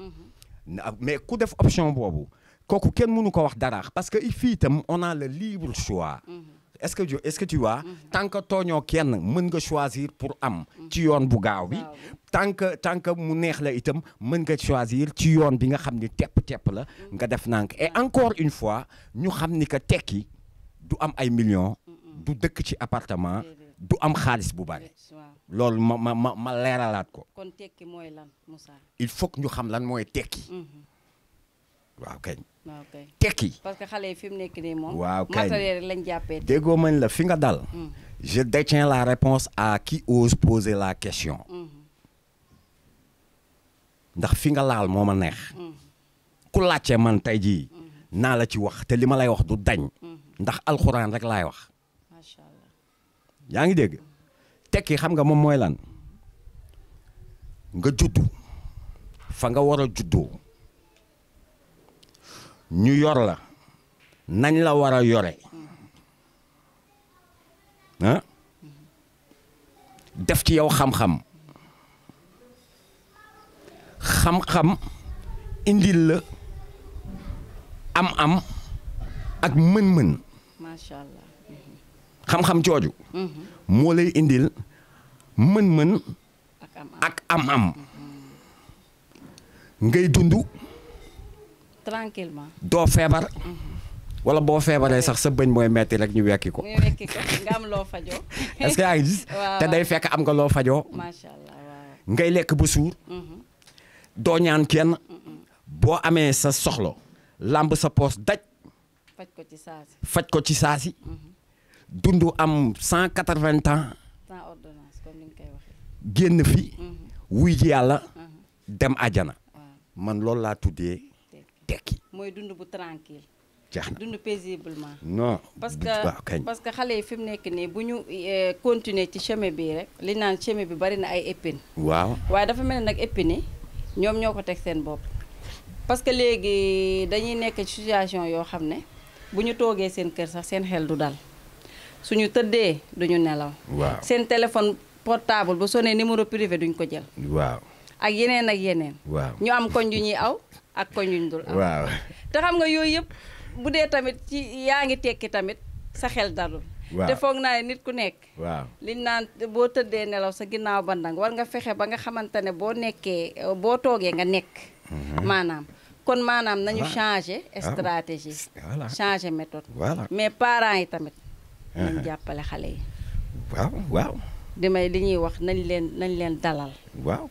mais ku def option boobu kooku kenn mënu ko wax dara parce que fii itam on a le libre choix est-ce que tu vois tant que tooñoo kenn mën nga choisir pour am ci yoon bu gaaw bi tant que mu neex la itam mën nga choisir ci yoon bi nga xam ni tepp la nga def nank et encore une fois ñu xam ni que tekki du am ay millions du dëkk ci appartement du am xaalis bu bari loolu ma leeralaat ko kon tekki mooy lan Moussa il faut que ñu xam lan mooy tekki waaw kañ okay. tekki parce que xale yi fi mu nekk nii moom waaw kañ matériel lañ jàppee déggoo mañ la fi nga dal je détiens la réponse à qui ose poser la question ndax fi nga laal moo ma neex ku laajte man tey jii naa la ci wax te li ma lay wax du dañ ndax alxuraan rek laay wax macha allah yaa ngi dégg tekki xam nga moom mooy lan nga juddu fa nga war a juddoo ñu yor la nañ la war a yore ah def ci yow xam-xam indil la am ak mën-mën macha allah xam-xam jooju moo lay indil mën-mën ak am ngay dund tranquillement doo feebar wala boo feebaree sax sa bëñ mooy metti rek ñu wekki ko nga am loo fajoo est-ce que yaa ngi gis te day fekk am nga loo fajoo macha allah waaw ngay lekk ba suur doo ñaan kenn boo amee sa soxla làmb sa poos daj faj ko ci saasi. faj ko ci saasi dund am 180 ans sans ordonnance comme ni nga koy waxee. génn fi wuy ji yàlla dem àjjana man loolu laa tuddee tekki. mooy dund bu tranquille jeex na dund paisiblement. non parce waaw kañ. que parce que xale yi fi mu nekk nii bu ñu continuer ci chemin bi rek li naan chemin bi bari na ay épines. waaw waaye dafa mel ni nag épines yi ñoom ñoo ko teg seen bopp. parce que léegi dañuy nekk ci situation yoo xam ne bu ñu toogee seen kër sax seen xel du dal suñu tëddee duñu nelaw. waaw seen téléphone portable bu sonné numéro privé duñ ko jël. waaw ak yeneen ak yeneen. waaw ñu am koñ yu ñuy aw ak koñ yu ñu dul aw. waaw te xam nga yooyu yëpp bu dee tamit ci yaa ngi tekki tamit sa xel dalul. waaw te foog naa ne nit ku nekk. waaw liñ naan boo tëddee nelaw sa ginnaaw bandang war nga fexe ba nga xamante ne boo nekkee boo toogee nga nekk. maanaam kon maanaam nañu changer stratégie. voilà changer méthode. voilà mais parents yi tamit. nañ jàppale xale yi. waaw waaw li ñuy wax nañ leen dalal. waaw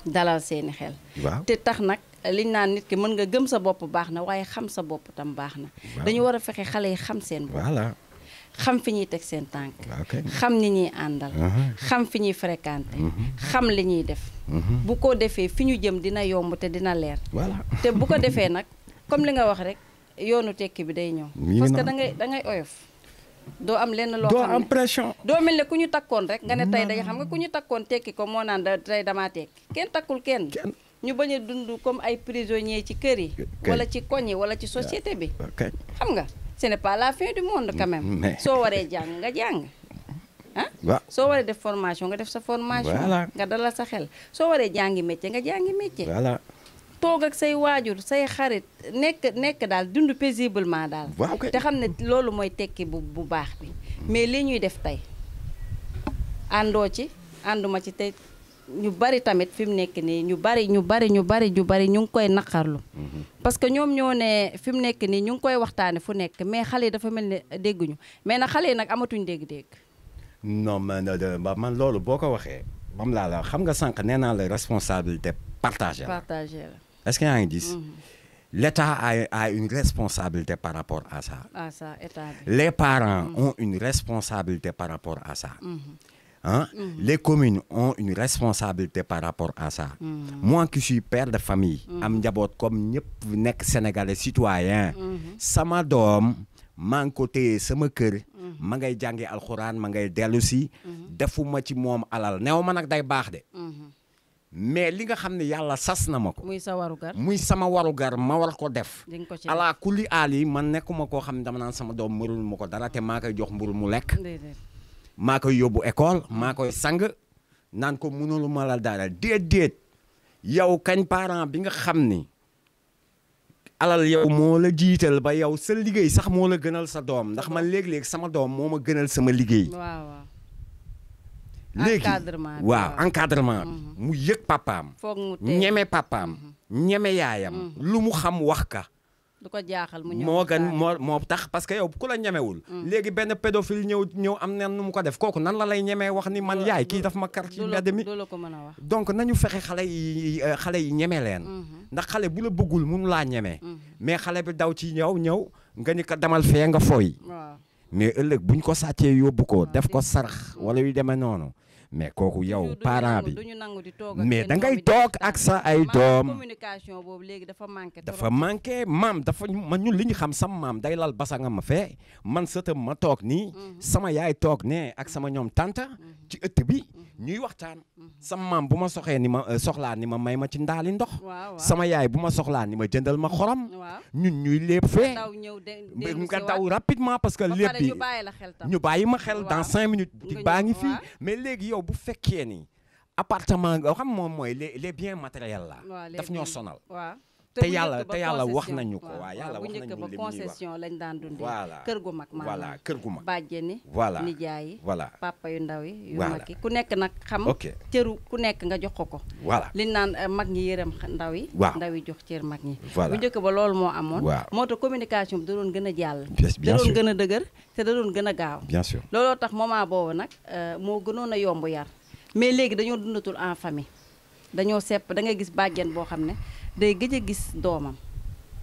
dalal seeni xel. waaw te tax nag liñ naan nit ki mën nga gëm sa bopp baax na waaye xam sa bopp tam baax na. dañu war a fexe xale yi xam seen bopp. voilà xam fi ñuy teg seen tànk. ok xam ni ñuy àndal. xam fi ñuy fréquenté. xam li ñuy def. bu ko defee fi ñu jëm dina yomb te dina leer. voilà te bu ko defee nag comme li nga wax rek yoonu tekki bi day ñëw. parce que da ngay oyof. doo am lenn loo doo xam ne am pression. doo mel ne ku ñu takkoon rek nga ne tey day xam nga ku ñu takkoon tekki ko moo naan tey damaa tekki kenn takkul kenn. ñu bañ a dund comme ay prisonniers ci kër yi. wala ci koñ yi wala ci société bi. xam nga ce n'est pas la fin du monde quand même. soo waree jàng nga jàng. ah waaw soo waree def formation nga def sa formation. nga dalal sa xel soo waree jàngi métier nga jàngi métier. voilà toog ak say waajur say xarit nekk daal dund paisiblement daal. waaw kay te xam ne loolu mooy tekki bu baax bi. mais li ñuy def tey àndoo ci ànduma ci tey ñu bari tamit fi mu nekk nii ñu bari ñu ngi koy naqarlu. parce que ñoom ñoo ne fi mu nekk nii ñu ngi koy waxtaane fu nekk mais xale yi dafa mel ne dégguñu mais nag xale yi nag amatuñ dégg-dégg. non man loolu boo ko waxee. moom laa la xam nga sànq nee naa la responsabilité partagée la. Est-ce que yaa ngi gis. L'État a une responsabilité par rapport à ça. État bi. Les parents ont une responsabilité par rapport à ça. Hein? Les communes ont une responsabilité par rapport à ça. Moi qui suis père de famille. am njaboot comme ñëpp nekk sénégalais citoyen. sama doom maa ngi ko téye sama kër. ma ngay jàngi alxuraan ma ngay dellu si. defuma ci moom alal neew ma nag day baax de. mais li nga xam ne yàlla sas na ma ko. muy sa warugar. muy sama warugar ma war ko def. di nga ko ci ala kulli aal yi man nekkuma koo xam ne dama naan sama doom mënul ma ko dara te maa koy jox mburu mu lekk. maa koy yóbbu école maa koy sang naan ko mënul ma la dara déet yow kañ parent bi nga xam ni alal yow moo la jiital ba yow sa liggéey sax moo la gënal sa doom ndax man léeg-léeg sama doom moo ma gënal sama liggéey. waaw. léegi waaw encadrement bi mu yëg papaam. foog mu ñeme papaam. ñeme yaayam. lu mu xam wax ka. du ko jaaxal mu ñëw moo gën moo tax parce que yow ku la ñemewul. léegi benn pédophile ñëw am na nu mu ko def kooku nan la lay ñemee wax ni man yaay kii daf ma kar ci mbedd mi. du la ko mën a wax. donc nañu fexe xale yi ñeme leen. ndax xale bu la bëggul mënu laa ñeme. mais xale bi daw ci ñëw nga ni ko demal fee nga fooy. mais ëllëg buñ ko sàccee yóbbu ko def ko sarax wala yu demee noonu. mais kooku yow parent bi mais da ngay toog ak sa ay doom communication boobu léegi dafa manqué maam man ñun li ñu xam sama maam day lal basanga ma fee man sëtam ma toog nii sama yaay toog ne ak sama ñoom tanta ci ëtt bi ñuy waxtaan sama maam bu ma soxlaa ni ma may ma ci ndaali ndox sama yaay bu ma soxlaa ni ma jëndal ma xorom ñun ñuy lépp fee nga daw rapidement parce que lépp bi ñu bàyyi ma xel dans 5 minutes di baa ngi fii mais léegi yow bu fekkee ni appartement nga xam moom mooy les biens matériels la daf ñoo sonal te yàlla wax nañu ko waaw yàlla wax nañu ba concession lañ daan dundee kër gu mag voilà kër gu mag bàjjeni voilà nijaay yi voilà papa yu ndaw yi yu mag yi ku nekk nag xam cëru ku nekk nga jox ko voilà liñ naan mag ñi yërëm ndaw yi ndaw yi jox cër mag ñi bu njëkk ba loolu moo amoon moo tax communication bi da doon gën a jàll da doon gën a dëgër te da doon gën a gaaw bien sûr looloo tax moment boobu nag moo gënoon a yomb yar mais léegi dañoo dundatul en famille dañoo sepp da ngay gis bàjjen boo xam ne day gëj a gis doomam.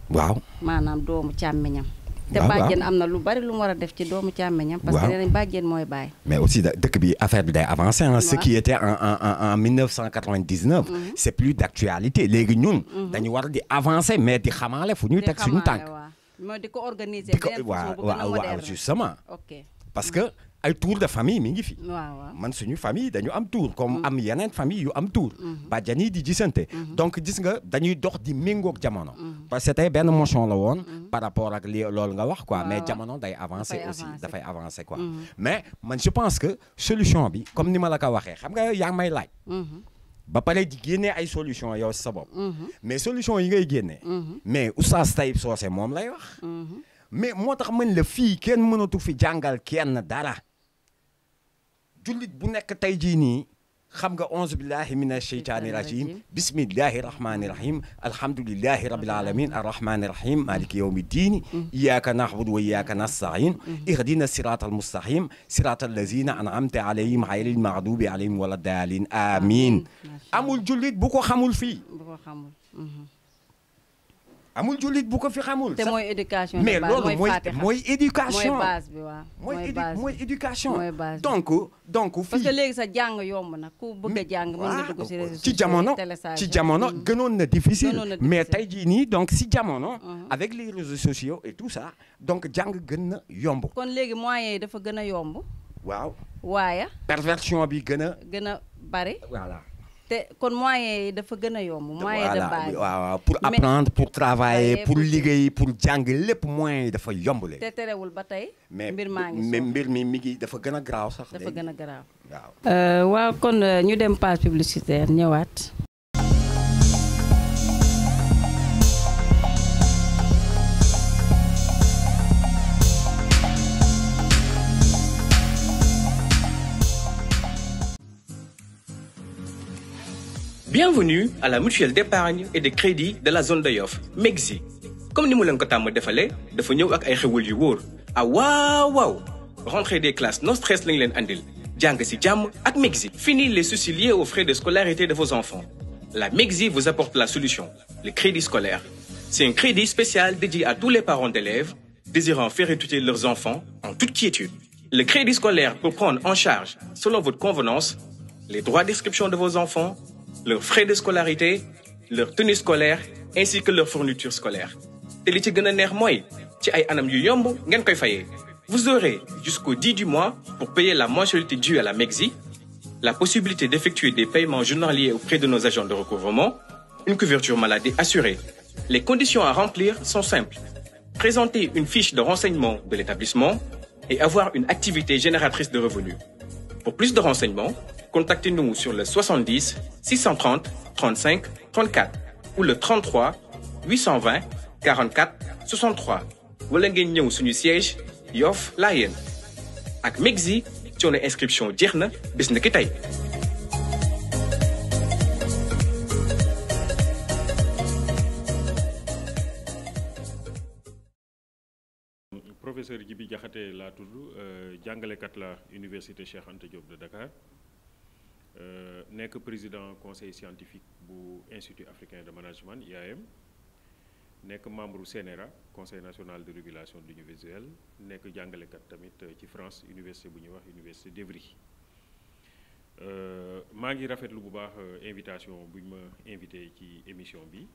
waaw maanaam doomu càmmiñam. te waaw bàjjen am na lu bari lu mu war a def ci doomu càmmiñam. parce que nee nañ bàjjen mooy baay. mais aussi dëkk bi affaire bi day avancé hein. Ce qui était en 1999. C'est plus d'actualité léegi ñun. dañu war di avancer mais di xamaale fu ñuy teg suñu tànk. mooy di ko organiser. waaw justement. ok parce que ay tour de famille mi ngi fi. waaw man suñu famille dañu am tour comme am yeneen famille yu am tour. bàjjan yi di gisante. donc gis nga dañuy dox di méngoog jamono. parce que tey benn motion la woon. par rapport ak li loolu nga wax quoi mais jamono day avancer aussi dafay avancer quoi. mais man je pense que solution bi comme ni ma la ko waxee xam nga yaa ngi may laaj. ba pare di génnee ay solution yow sa bopp. mais solution yi ngay génnee. mais Oustaz Taib Socé moom lay wax. mais moo tax mën la fii kenn mënatu fi jàngal kenn dara. jullit bu nekk tey jii nii xam nga auzu billahi mina sheytaani rajim bismillahi rahmani rahim alhamdulillahi rabbil alamin arrahmani rahim maliki yawmi diini iyyaka na'budu wa iyyaka nasta'in ihdina sirata almustaqim sirata allazina an'amta alayhim ghayril maghdubi alayhim wala daalin amin amul jullit bu ko xamul fii amul jullit bu ko fi xamul. te mooy éducation mais loolu mooy éducation. mooy base bi waaw. mooy éducation. mooy base donc fii. parce que léegi sa jàng yomb na ku bëgg a jàng mën nga dugg ci réseaux sociaux ci jamono gënoon na difficile. mais tey jii nii donc si jamono. avec les réseaux sociaux et tout ça donc jàng gën na yomb. kon léegi moyens yi dafa gën a yomb. waaw. waaye. perversion bi gën a bari. voilà. te kon moyens yi dafa gën a yomb. moyen de base waaw pour apprendre pour travailler pour liggéey pour jàng lépp moyens yi dafa yomb léegi. te terewul ba tey. mbir maa ngi mais mbir mi ngi dafa gën a garaaw sax. dafa gën a garaaw. waaw. waaw kon ñu dem page publicitaire ñëwaat. Bienvenue à la mutuelle d'épargne et de crédit de la zone de Yoff MEGZI comme ni mu leen ko tàmm defalee dafa ñëw ak ay xewal yu wóor waaw rentrée des classes no stress lañ leen andil jàng ci jàmm ak MEGZI. Fini les soucis liés aux frais de scolarité de vos enfants. La MEGZI vous apporte la solution, le crédit scolaire. C'est un crédit spécial dédié à tous les parents d'élèves désirant faire étudier leurs enfants en toute quiétude. Le crédit scolaire peut prendre en charge, selon votre convenance, les droits d'inscription de vos enfants, leurs frais de scolarité, leur tenue scolaire, ainsi que leur fourniture scolaire. te li ci gën a neex mooy ci ay anam yu yomb ngeen koy fayee. Vous aurez jusqu'au 10 du mois pour payer la mensualité due à la MEGZI, la possibilité d'effectuer des paiements journaliers auprès de nos agents de recouvrement, une couverture maladie assurée. Les conditions à remplir sont simples. Présenter une fiche de renseignement de l'établissement et avoir une activité génératrice de revenus. Pour plus de renseignements, contactez-nous sur le 70 630 35 34 ou le 33 820 44 63 wala ngeen ñëw suñu siège Yoff Layène ak MEGZI coono inscription jeex na bis na ki tey. Professeur Djibi Diakhaté laa tudd jàngalekat la Université Cheikh Anta Diop de Dakar nekk président conseil scientifique bu Institut africain de management IAM nekk membre CNRA conseil national de régulation de l'audiovisuel nekk jàngalekat tamit ci France université bu ñuy wax université d'Evry. maa ngi rafetlu bu baax invitation bu ñu ma invité ci émission bi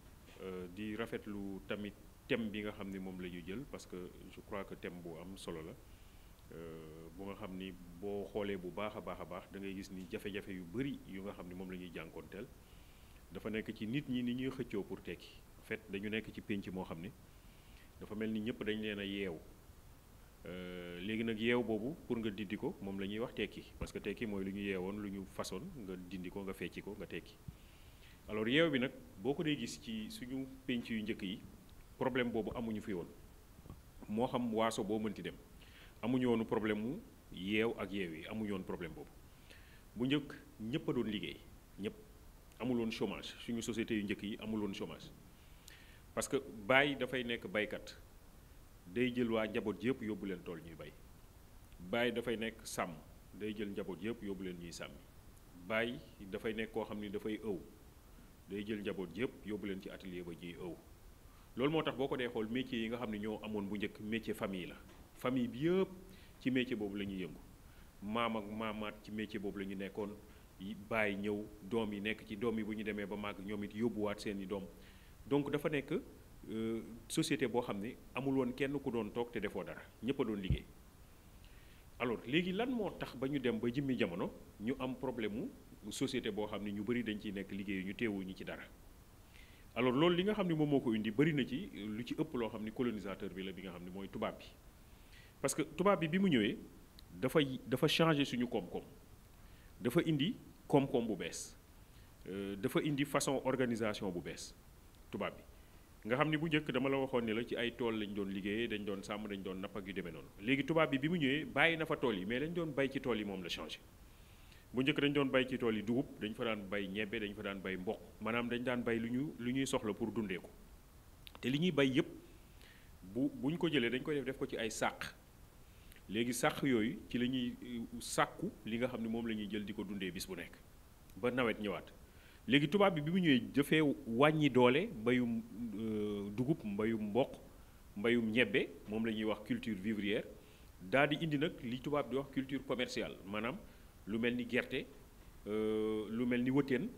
di rafetlu tamit thème bi nga xam ni moom la ñu jël parce que je crois que thème bu am solo la bu nga xam ni boo xoolee bu baax a baax da ngay gis ni jafe-jafe yu bëri yu nga xam ni moom la ñuy jànkoonteel dafa nekk ci nit ñi ni ñuy xëccoo pour tekki. En fait dañu nekk ci pénc moo xam ni dafa mel ni ñëpp dañ leen a yeew léegi nag yeew boobu pour nga dindi ko moom la ñuy wax tekki parce que tekki mooy lu ñu yeewoon lu ñu façon nga dindi ko nga fecci ko nga tekki alors yeew bi nag boo ko dee gis ci suñu pénc yu njëkk yi problème boobu amuñu fi woon moo xam waaso boo mënti dem amuñu woonu problème mu yeew ak yeew yi amuñu woon problème boobu bu njëkk ñëpp a doon liggéey ñëpp amul woon chômage suñu société yu njëkk yi amul woon chômage parce que baay dafay nekk baykat day jël waa njaboot yëpp yóbbu leen tool ñuy bay baay dafay nekk sàmm day jël njaboot yëpp yóbbu leen ñuy sàmmi baay dafay nekk koo xam ni dafay ëw day jël njaboot yëpp yóbbu leen ci atelier ba ji ëw loolu moo tax boo ko dee xool métier yi nga xam ne ñoo amoon bu njëkk métier famille la famille bi yëpp ci métier boobu la ñuy yëngu maam ak maamaat ci métier boobu la ñu nekkoon bàyyi ñëw doom yi nekk ci doom yi bu ñu demee ba màgg ñoom it yóbbuwaat seen i doom donc dafa nekk société boo xam ne amul woon kenn ku doon toog te defoo dara ñëpp a doon liggéey alors léegi lan moo tax ba ñu dem ba jëmmi jamono ñu am problème mu société boo xam ne ñu bëri dañ ciy nekk liggéey ñu teewuñu ci dara alors loolu li nga xam ne moom moo ko indi bëri na ci lu ci ëpp loo xam ne colonisateur bi la bi nga xam ne mooy tubaab bi parce que tubaab bi mu ñëwee dafa changé suñu koom-koom dafa indi koom-koom bu bees dafa indi façon organisation bu bees tubaab bi nga xam ne bu njëkk dama la waxoon ne la ci ay tool lañ doon liggéeyee dañ doon sàmm dañ doon napp ak yu demee noonu léegi tubaab bi mu ñëwee bàyyi na fa tool yi mais lañ doon bay ci tool yi moom la changé bu njëkk dañ doon bay ci tool yi dugub dañ fa daan bay ñebbe dañ fa daan bay mboq maanaam dañ daan bay lu ñuy soxla pour dundee ko te li ñuy bay yëpp buñ ko jëlee dañ koy def ko ci ay sàq léegi sàq yooyu ci la ñuy sàkku li nga xam ne moom la ñuy jël di ko dundee bis bu nekk ba nawet ñëwaat léegi tubaab bi mu ñëwee dafee wàññi doole mbayum dugub mbayum mboq mbayum ñebbe moom la ñuy wax culture vivrière daal di indi nag li tubaab di wax culture commerciale maanaam lu mel ni gerte lu mel ni wëteen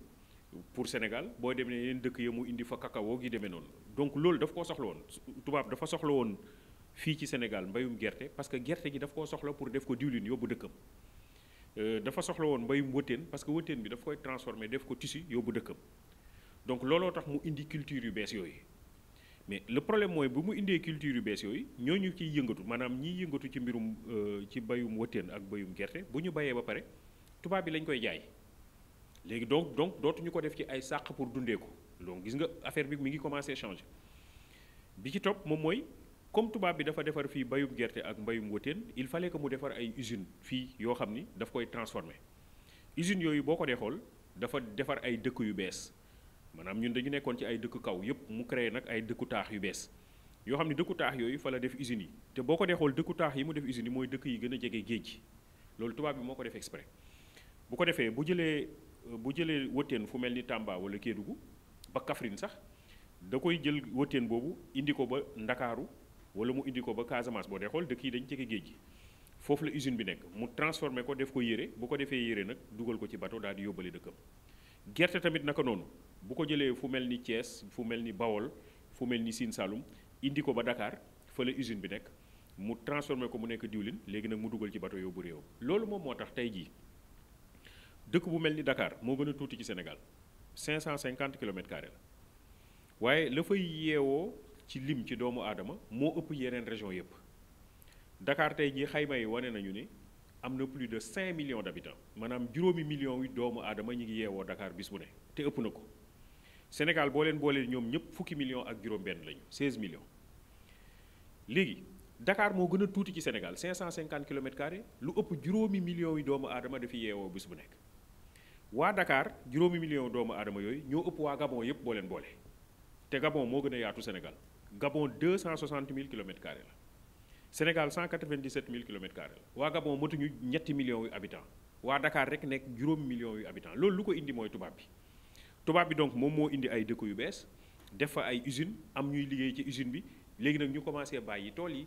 pour Sénégal boo demee yeneen dëkk ya mu indi fa cacao gi demee noonu donc loolu daf koo soxla woon tubaab dafa soxla woon fii ci Sénégal mbayum gerte parce que gerte gi daf koo soxla pour def ko diwlin yóbbu dëkkam dafa soxla woon mbayum wëteen parce que wëteen bi daf koy transformer def ko tissu yóbbu dëkkam donc looloo tax mu indi culture yu bees yooyu mais le problème mooy bu mu indee culture yu bees yooyu ñooñu ciy yëngatu maanaam ñiy yëngatu ci mbirum ci bayum wëteen ak bayum gerte bu ñu bayee ba pare tubaab bi lañ koy jaay léegi donc dootuñu ko def ci ay sàq pour dundee ko donc gis nga affaire bi mi ngi commencé changer bi ci topp moom mooy comme tubaab bi dafa defar fii bayum gerte ak mbayum wëteen il fallait que mu defar ay usines fii yoo xam ni daf koy transformer usines yooyu boo ko dee xool dafa defar ay dëkk yu bees maanaam ñun dañu nekkoon ci ay dëkk kaw yépp mu créé nag ay dëkku taax yu bees yoo xam ne dëkku taax yooyu fa la def usines yi te boo ko dee xool dëkku taax yi mu def usines yi mooy dëkk yi gën a jege géej loolu tubaab bi moo ko def exprès bu ko defee bu jëlee wëteen fu mel ni Tamba wala Kédougou ba Kaffrine sax da koy jël wëteen boobu indi ko ba Ndakaaru wala mu indi ko ba Casamance boo dee xool dëkk yi dañu jege géej gi foofu la usine bi nekk mu transformé ko def ko yére bu ko defee yére nag dugal ko ci bateau daal di yóbbale dëkkam gerte tamit naka noonu bu ko jëlee fu mel ni Thiès fu mel ni Bawol fu mel ni Sine Saloum indi ko ba Dakar fa la usine bi nekk mu transformé ko mu nekk diwlin léegi nag mu dugal ci bateau yóbbu réew loolu moom moo tax tey jii dëkk bu mel ni Dakar moo gën a tuuti ci Sénégal 550 kilomètres carrés la waaye la fay yeewoo ci lim ci doomu aadama moo ëpp yeneen région yépp Dakar tey jii xayma yi wane nañu ne am na plus de 5 millions d'habitants maanaam juróomi millions yu doomu aadama ñi ngi yeewoo Dakar bis bu ne te ëpp na ko Sénégal boo leen boolee ñoom ñëpp fukki millions ak juróom-benn lañu 16 millions léegi Dakar moo gën a tuuti ci Sénégal 550 kilomètres carrés lu ëpp juróomi millions yu doomu aadama dafi yeewoo bis bu nekk waa Dakar juróomi millions doomu aadama yooyu ñoo ëpp waa Gabon yépp boo leen boole te Gabon moo gën a yaatu Sénégal Gabon 260 000 kilomètres carrés la Sénégal 197 000 kilomètres carrés la waa Gabon matuñu ñetti millions yu habitants waa Dakar rek nekk juróomi millions yu habitants loolu lu ko indi mooy tubaab bi donc moom moo indi ay dëkk yu bees def fa ay usine am ñuy liggéey ci usine bi léegi nag ñu commencé bàyyi tool yi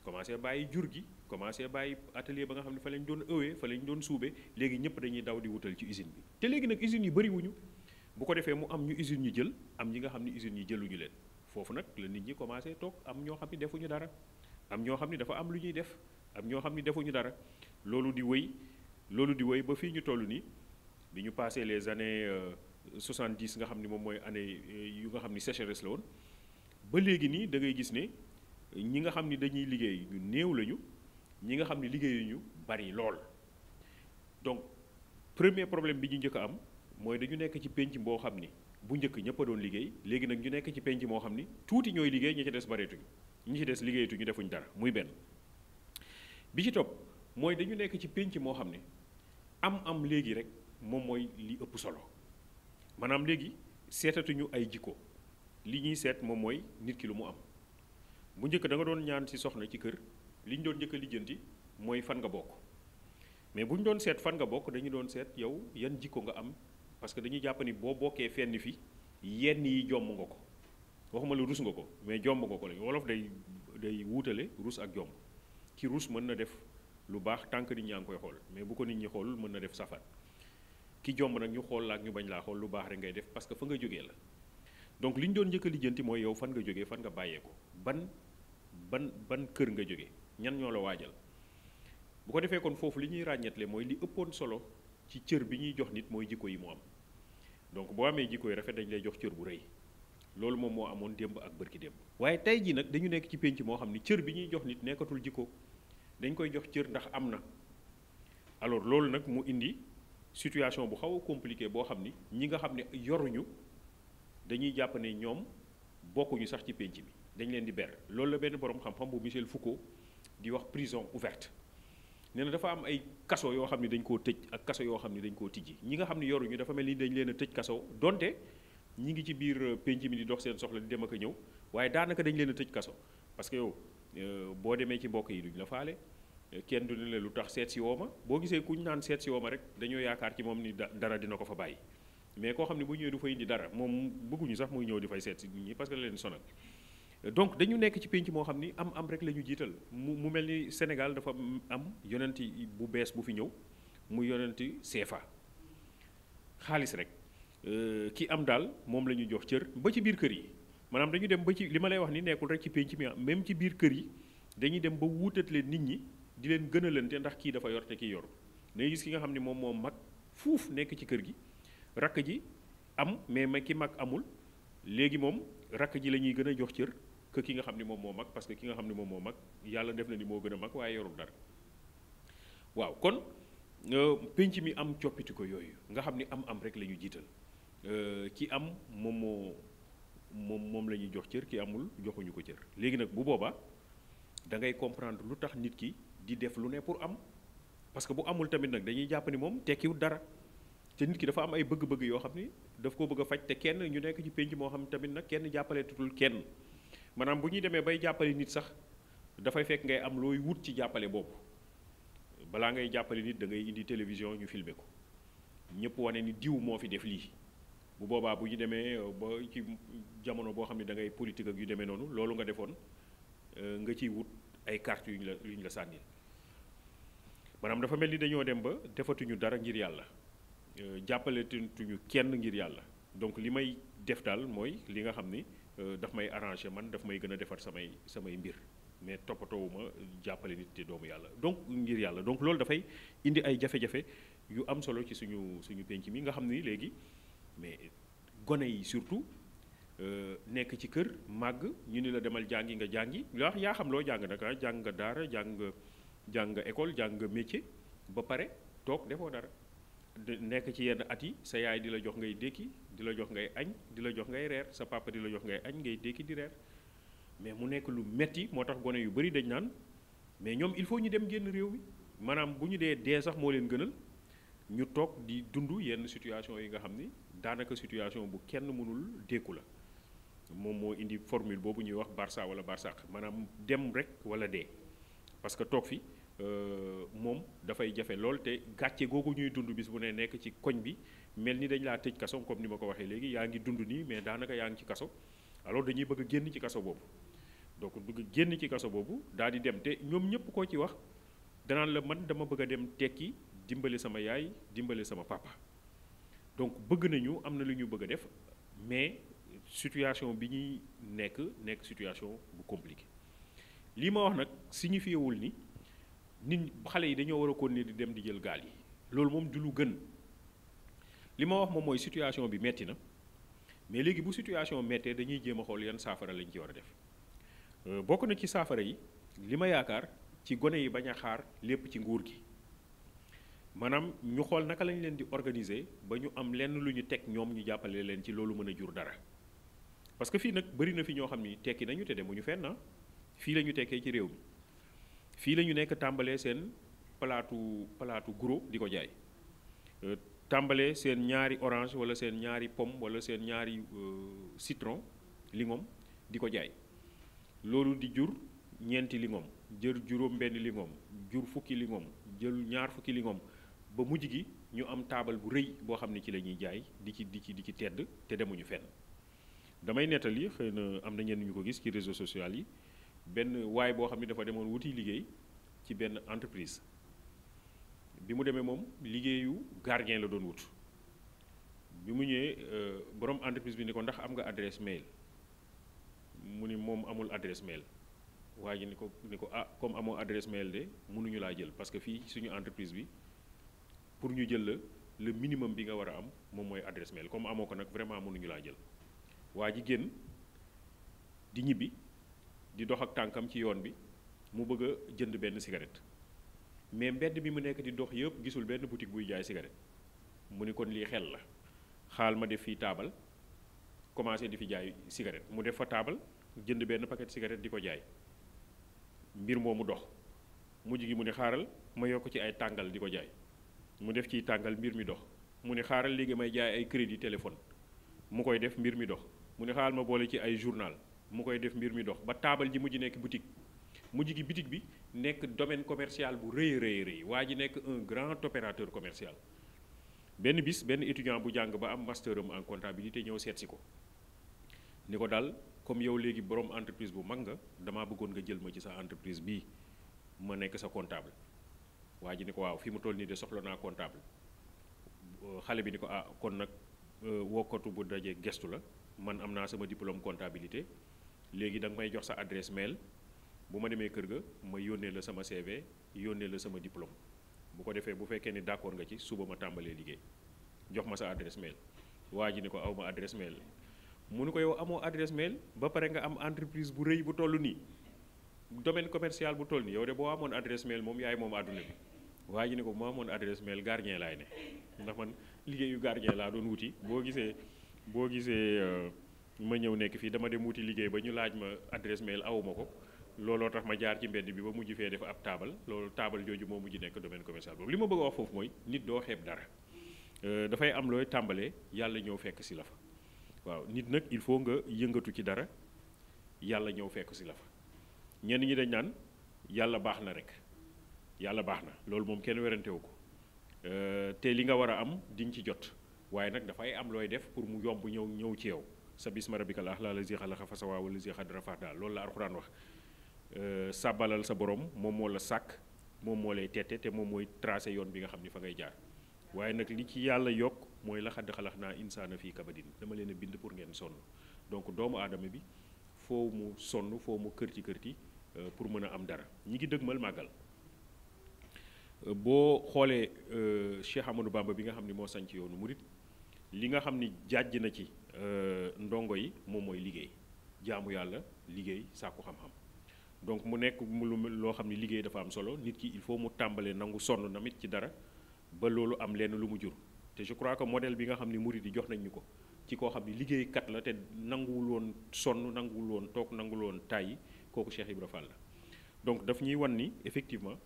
commencé bàyyi jur gi commencé bàyyi atelier ba nga xam ne fa lañ doon ëwee fa lañ doon suube léegi ñëpp dañuy daw di wutal ci usine bi te léegi nag usines yi bëri wuñu bu ko defee mu am ñu usines yi jël am ñi nga xam ne usines yi jëluñu leen foofu nag la nit ñi commencé toog am ñoo xam ne defuñu dara am ñoo xam ne dafa am lu ñuy def am ñoo xam ne defuñu dara loolu di wéy ba fii ñu toll nii bi ñu passé les années 70 nga xam ne moom mooy année yu nga xam ni sécheresse la woon ba léegi nii da ngay gis ne ñi nga xam ni dañuy liggéey ñu néew lañu ñi nga xam ni liggéeyuñu bari lool donc premier problème bi ñu njëkk a am mooy dañu nekk ci penc boo xam ni bu njëkk ñëpp a doon liggéey léegi nag ñu nekk ci penc moo xam ni tuuti ñooy liggéey ñi ci des bareetuñu ñi ci des liggéeyatuñu defuñ dara muy benn bi ci topp mooy dañu nekk ci penc moo xam ne am léegi rek moom mooy li ëpp solo maanaam léegi seetatuñu ay jikko li ñuy seet moom mooy nit ki lu mu am bu njëkk da nga doon ñaan ci soxna ci kër li ñu doon njëkk a lijjanti mooy fan nga bokk mais bu ñu doon seet fan nga bokk dañu doon seet yow yan jikko nga am parce que dañuy jàpp ni boo bokkee fenn fi yenn yi jomb nga ko waxuma la rus nga ko mais jomb nga ko la wolof day wuutale rus ak jomb ki rus mën na def lu baax tant que nit ñaa ngi koy xool mais bu ko nit ñi xoolul mën na def safar ki jomb nag ñu xool la ak ñu bañ laa xool lu baax rek ngay def parce que fa nga jógee la donc li ñu doon njëkk a lijjanti mooy yow fan nga jógee fan nga bàyyee ko ban kër nga jógee ñan ñoo la waajal bu ko defee kon foofu li ñuy ràññetle mooy li ëppoon solo ci cër bi ñuy jox nit mooy jikko yi mu am donc boo amee jikko yi rafet dañ lay jox cër bu rëy loolu moom moo amoon démb ak bërki démb waaye tey jii nag dañu nekk ci pénc moo xam ni cër bi ñuy jox nit nekkatul jikko dañ koy jox cër ndax am na alors loolu nag mu indi situation bu xaw a compliqué boo xam ni ñi nga xam ne yoruñu dañuy jàpp ne ñoom bokkuñu sax ci pénc bi dañ leen di ber loolu la benn borom xam-xam bu Michel Foucault di wax prison ouverte nee na dafa am ay kaso yoo xam ne dañ koo tëj ak kaso yoo xam ne dañ koo tijji ñi nga xam ne yoruñu dafa mel ni dañ leen a tëj kaso donte ñi ngi ci biir pénc mi di dox seen soxla di dem ak a ñëw waaye daanaka dañ leen a tëj kaso parce que yow boo demee ci mbokk yi duñ la faale kenn du ne la lu tax seet si woo ma boo gisee kuñ naan seet si woo ma rek dañoo yaakaar ci moom ni dara dina ko fa bàyyi mais koo xam ne bu ñëwee du fa indi dara moom bëgguñu sax muy ñëw di fay seet si nit ñi parce que la leen sonal donc dañu nekk ci pénc moo xam ni am rek la ñu jiital mu mel ni Sénégal dafa am yonenti bu bees bu fi ñëw mu yonenti CFA xaalis rek ki am daal moom la ñu jox cër ba ci biir kër yi maanaam dañu dem ba ci li ma lay wax ni nekkul rek ci pénc mi même ci biir kër yi dañuy dem ba wuutat leen nit ñi di leen gënalante ndax kii dafa yor te kii yoru dañuy gis ki nga xam ne moom moo mag fuuf nekk ci kër gi rakk ji am mais ki mag amul léegi moom rakk ji la ñuy gën a jox cër que ki nga xam ne moom moo mag parce que ki nga xam ne moom moo mag yàlla def na ni moo gën a mag waaye yorul dara waaw kon pénc mi am coppiti ko yooyu nga xam ni am rek la ñu jiital ki am moom la ñuy jox cër ki amul joxuñu ko cër léegi nag bu boobaa da ngay comprendre lu tax nit ki di def lu ne pour am parce que bu amul tamit nag dañuy jàpp ni moom tekkiwut dara te nit ki dafa am ay bëgg-bëgg yoo xam ni daf ko bëgg a faj te kenn ñu nekk ci pénc moo xam tamit nag kenn jàppale tutul kenn maanaam bu ñuy demee bay jàppale nit sax dafay fekk ngay am looy wut ci jàppale boobu balaa ngay jàppale nit da ngay indi télévision ñu filmer ko ñëpp wane ni diw moo fi def lii bu boobaa bu ñu demee ba ci jamono boo xam ne da ngay politique ak yu demee noonu loolu nga defoon nga ciy wut ay cartes yu ñu la sànnil maanaam dafa mel ni dañoo dem ba defatuñu dara ngir yàlla jàppaletuñu kenn ngir yàlla donc li may def daal mooy li nga xam ni daf may arranger man daf may gën a defar samay mbir mais toppatoowuma jàppale nit te doomu yàlla donc ngir yàlla donc loolu dafay indi ay jafe-jafe yu am solo ci suñu penc mi nga xam ni léegi mais gone yi surtout nekk ci kër màgg ñu ni la demal jàngi nga jàngi yaa xam loo jàng nag jàng nga daara jàng nga école jàng nga métier ba pare toog defoo dara nekk ci yenn at yi sa yaay di la jox ngay dékki di la jox ngay añ di la jox ngay reer sa papa di la jox ngay añ ngay dékki di reer mais mu nekk lu metti moo tax gone yu bari dañ naan mais ñoom il faut ñu dem génn réew mi maanaam bu ñu dee sax moo leen gënal ñu toog di dund yenn situation yi nga xam ni daanaka situation bu kenn mënul dékku la moom moo indi formule boobu ñuy wax Barça wala Barsaq maanaam dem rek wala dee parce que toog fi moom dafay jafe lool te gàcce googu ñuy dund bis bu ne nekk ci koñ bi mel ni dañ laa tëj kaso comme ni ma ko waxee léegi yaa ngi dund nii mais daanaka yaa ngi ci kaso alors dañuy bëgg a génn ci kaso boobu donc bëgg génn ci kaso boobu daal di dem te ñoom ñëpp koo ci wax danaan la man dama bëgg a dem tekki dimbale sama yaay dimbale sama papa donc bëgg nañu am na lu ñu bëgg a def mais situation bi ñuy nekk situation bu compliqué lii ma wax nag signifié wul ni nit xale yi dañoo war a continuer di dem di jël gaal yi loolu moom du lu gën li ma wax moom mooy situation bi metti na mais léegi bu situation mettee dañuy jéem a xool yan saafara lañ ci war a def bokk na ci saafara yi li ma yaakaar ci gone yi bañ a xaar lépp ci nguur gi maanaam ñu xool naka lañ leen di organiser ba ñu am lenn lu ñu teg ñoom ñu jàppale leen ci loolu mën a jur dara parce que fii nag bëri na fi ñoo xam ni tekki nañu te demuñu fenn fii la ñu tekkee ci réew mi fii la ñu nekk tàmbalee seen palaatu gros di ko jaay tàmbalee seen ñaari orange wala seen ñaari pomme wala seen ñaari citron lingom di ko jaay loolu di jur ñeenti lingom jël juróom benn lingom jur fukki lingom jël ñaar fukki lingom ba mujj gi ñu am taabal bu rëy boo xam ne ci la ñuy jaay di ci tedd te demuñu fenn damay nettali xëy na am na ñenn ñu ko gis ci réseaux sociaux yi benn waay boo xam ne dafa demoon wuti liggéey ci benn entreprise bi mu demee moom liggéeyu gardien la doon wut bi mu ñëwee borom entreprise bi ni ko ndax am nga adresse mail mu ni moom amul adresse mail waa ji ni ko ah comme amoo adresse mail de mënuñu laa jël parce que fii suñu entreprise bi pour ñu jël la le minimum bi nga war a am moom mooy adresse mail comme amoo ko nag vraiment mënuñu laa jël waa ji génn di ñibbi di dox ak tànkam ci yoon bi mu bëgg a jënd benn cigarette mais mbedd bi mu nekk di dox yëpp gisul benn boutique buy jaay cigarette mu ni kon lii xel la xaal ma def fii taabal commencé di fi jaay cigarette mu def fa taabal jënd benn paquet cigarette di ko jaay mbir moomu dox mujj gi mu ne xaaral ma yokk ci ay tàngal di ko jaay mu def ciy tàngal mbir mi dox mu ne xaaral léegi may jaay ay crédit téléphone mu koy def mbir mi dox mu ne xaaral ma boole ci ay journal mu koy def mbir mi dox ba taabal ji mujj nekk boutique mujj gi boutique bi nekk domaine commercial bu rëy rëy waa ji nekk un grand opérateur commercial benn bis benn étudiant bu jàng ba am master am en comptabilité ñëw seet si ko ni ko daal comme yow léegi borom entreprise bu mag nga damaa bëggoon nga jël ma ci sa entreprise bii ma nekk sa comptable waa ji ni ko waaw fi mu toll nii de soxla naa comptable xale bi ni ko ah kon nag wokkatu bu dajee gestu la man am naa sama diplôme comptabilité léegi da nga may jox sa adresse mail bu ma demee kër ga ma yónnee la sama CV yónnee la sama diplôme bu ko defee bu fekkee ni d'accord nga ci suba ma tàmbalee liggéey jox ma sa adresse mail waa ji ni ko aw ma adresse mail mu ni ko yow amoo adresse mail ba pare nga am entreprise bu rëy bu toll nii domaine commercial bu toll nii yow de boo amoon adresse mail moom yaay moom àdduna bi waa ji ni ko moo amoon adresse mail gardien laay ne ndax man liggéeyu gardien laa doon wuti boo gisee ma ñëw nekk fii dama dem wuti liggéey ba ñu laaj ma adresse mail awuma ko looloo tax ma jaar ci mbedd bi ba mujj fee def ab taabal loolu taabal jooju moo mujj nekk domaine commercial boobu li ma bëgg a wax foofu mooy nit doo xeeb dara dafay am looy tàmbalee yàlla ñëw fekk si la fa waaw nit nag il faut nga yëngatu ci dara yàlla ñëw fekk si la fa ñenn ñi dañ naan yàlla baax na rek yàlla baax na loolu moom kenn werantewu ko te li nga war a am di nga ci jot waaye nag dafay am looy def pour mu yomb ñëw ci yow sa bisma rabbika la lazi xalaqa fa sawaa wa lazi qadara fahdaa loolu la alxuraan wax sàbbalal sa borom moom moo la sàkk moom moo lay tette te moom mooy tracé yoon bi nga xam ni fa ngay jaar waaye nag li ci yàlla yokk mooy laqad xalaqnaa insaana fii kabadin dama leen a bind pour ngeen sonn donc doomu aadama bi foo mu sonn foo mu kërti pour mën a am dara ñi ngi dëgmal màggal boo xoolee Cheikh Amadou Bamba bi nga xam ni moo sañc yoonu murit li nga xam ni jàjj na ci ndongo yi moom mooy liggéey jaamu yàlla liggéey sàkku xam-xam donc mu nekk loo xam ni liggéey dafa am solo nit ki il faut mu tàmbalee nangu sonn namit ci dara ba loolu am lenn lu mu jur te je crois que modèle bi nga xam ni murit yi jox nañ ñu ko ci koo xam ni liggéeykat la te nanguwul woon sonn nanguwul woon toog nanguwul woon tàyyi kooku Cheikh Ibra Fall la donc daf ñuy wan ni effectivement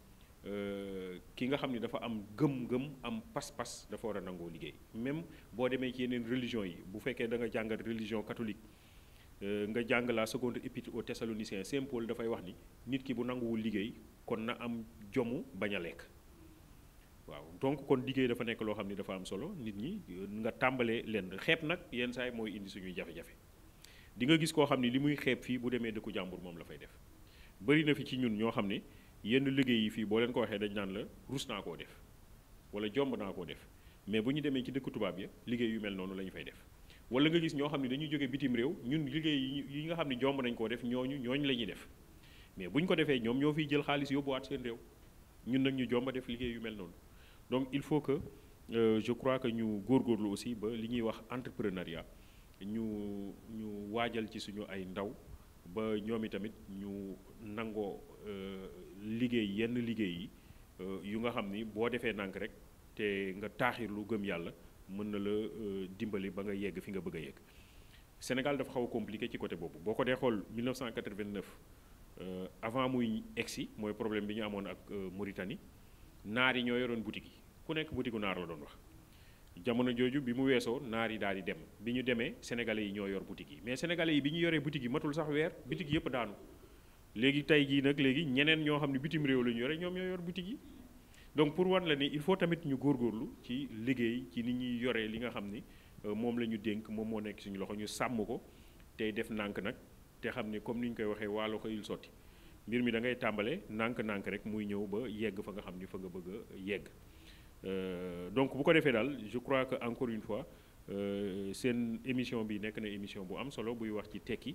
ki nga xam ni dafa am gëm-gëm am pas-pas dafa war a nangoo liggéey même boo demee ci yeneen religion yi bu fekkee da nga jàngal religion catholique nga jàng la seconde épître aux Thessaloniciens Saint Paul dafay wax ni nit ki bu nanguwul liggéey kon na am jomu bañ a lekk waaw donc kon liggéey dafa nekk loo xam ni dafa am solo nit ñi nga tàmbalee leen xeeb nag yenn saa yi mooy indi suñuy jafe-jafe di nga gis koo xam ni li muy xeeb fii bu demee dëkku jàmbur moom la fay def bëri na fi ci ñun ñoo xam ne yenn liggéey yi fii boo leen ko waxee dañ naan la rus naa koo def wala jomb naa koo def mais bu ñu demee ci dëkku tubaab ya liggéey yu mel noonu la ñu fay def wala nga gis ñoo xam ne dañuy jóge bitim réew ñun liggéey yi nga xam ne jomb nañ koo def ñooñu la ñuy def mais bu ñu ko defee ñoom ñoo fiy jël xaalis yóbbuwaat seen réew ñun nag ñu jomba def liggéey yu mel noonu donc il faut que je crois que ñu góorgóorlu aussi ba li ñuy wax entrepreneuriat ñu waajal ci suñu ay ndaw ba ñoom itamit ñu nangoo liggéey yenn liggéey yi yu nga xam ni boo defee nànk rek te nga taaxirlu gëm yàlla mën na la dimbali ba nga yegg fi nga bëgg a yegg Sénégal dafa xaw a compliqué ci côté boobu boo ko dee xool 1989 avant muy egsi mooy problème bi ñu amoon ak Mauritanie naar yi ñoo yoroon boutique yi ku nekk boutique naar la doon wax jamono jooju bi mu weesoo naar yi daal di dem bi ñu demee sénégalais yi ñoo yor boutique yi mais sénégalais yi bi ñu yoree boutique yi matul sax weer boutique yëpp daanu léegi tey jii nag léegi ñeneen ñoo xam ne bitim réew la ñu yore ñoom ñoo yor boutique yi donc pour wan la ni il faut tamit ñu góorgóorlu ci liggéey ci ni ñuy yoree li nga xam ni moom la ñu dénk moom moo nekk suñu loxo ñu sàmm ko tey def nànk nag te xam ne comme ni ñu koy waxee waalo xëyul sotti mbir mi da ngay tàmbale nànk-nànk rek muy ñëw ba yegg fa nga xam ni fa nga bëgg a yegg donc bu ko defee daal je crois que encore une fois seen émission bi nekk na émission bu am solo buy wax ci tekki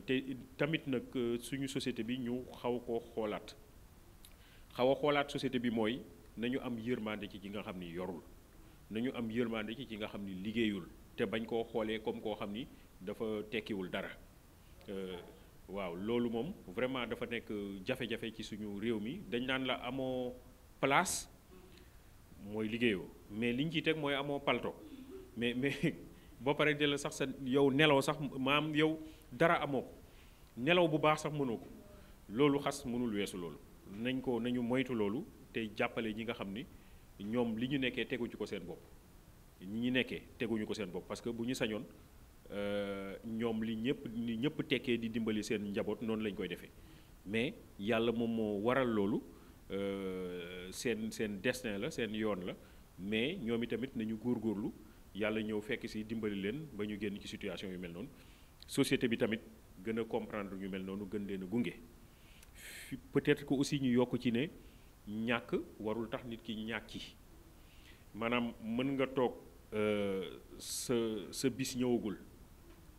te tamit nag suñu société bi ñu xaw koo xoolaat société bi mooy nañu am yërmande ci nga xam ni yorul nañu am yërmande ci nga xam ni liggéeyul te bañ koo xoolee comme koo xam ni dafa tekkiwul dara waaw loolu moom vraiment dafa nekk jafe-jafe ci suñu réew mi dañ naan la amoo place mooy liggéeyoo mais liñ ciy teg mooy amoo palto mais boo paree de la sax sa yow nelaw sax maam yow dara amoo ko nelaw bu baax sax mënoo ko loolu xas mënul weesu loolu nañu moytu loolu te jàppale ñi nga xam ni ñoom li ñu nekkee teguñu ko seen bopp ñi nekkee teguñu ko seen bopp parce que bu ñu sañoon ñoom li ñëpp tekkee di dimbali seen njaboot noonu lañ koy defee mais yàlla moom moo waral loolu seen destin la seen yoon la mais ñoom itamit nañu góorgóorlu yàlla ñëw fekk si dimbali leen ba ñu génn ci situation yu mel noonu société bi tamit gën a comprendre ñu mel noonu gën leen a gunge peut-être que aussi ñu yokk ci ne ñàkk warul tax nit ki ñàkki maanaam mën nga toog sa bis ñëwagul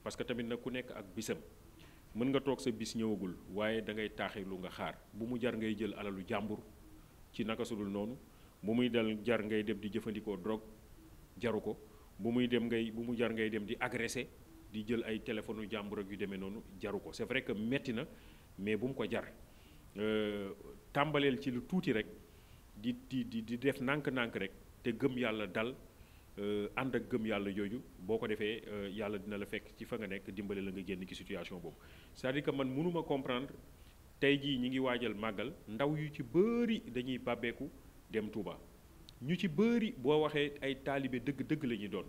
parce que tamit nag ku nekk ak bisam mën nga toog sa bis ñëwagul waaye da ngay taaxirlu nga xaar bu mu jar ngay jël alalu jàmbur ci naka sudul noonu bu muy dal jar ngay dem di jëfandikoo drogue jaru ko bu mu jar ngay dem di agressé di jël ay téléphone jàmbur ak yu demee noonu jaru ko c'est vrai que metti na mais bu mu ko jar tàmbaleel ci lu tuuti rek di def nànk-nànk rek te gëm yàlla dal ànd ak gëm yàlla jooju boo ko defee yàlla dina la fekk ci fa nga nekk dimbale la nga génn ci situation boobu c'est-à-dire que man mënuma comprendre tey jii ñi ngi waajal màggal ndaw yu ci bëri dañuy bàbbeeku dem Touba ñu ci bëri boo waxee ay taalibe dëgg-dëgg la ñuy doon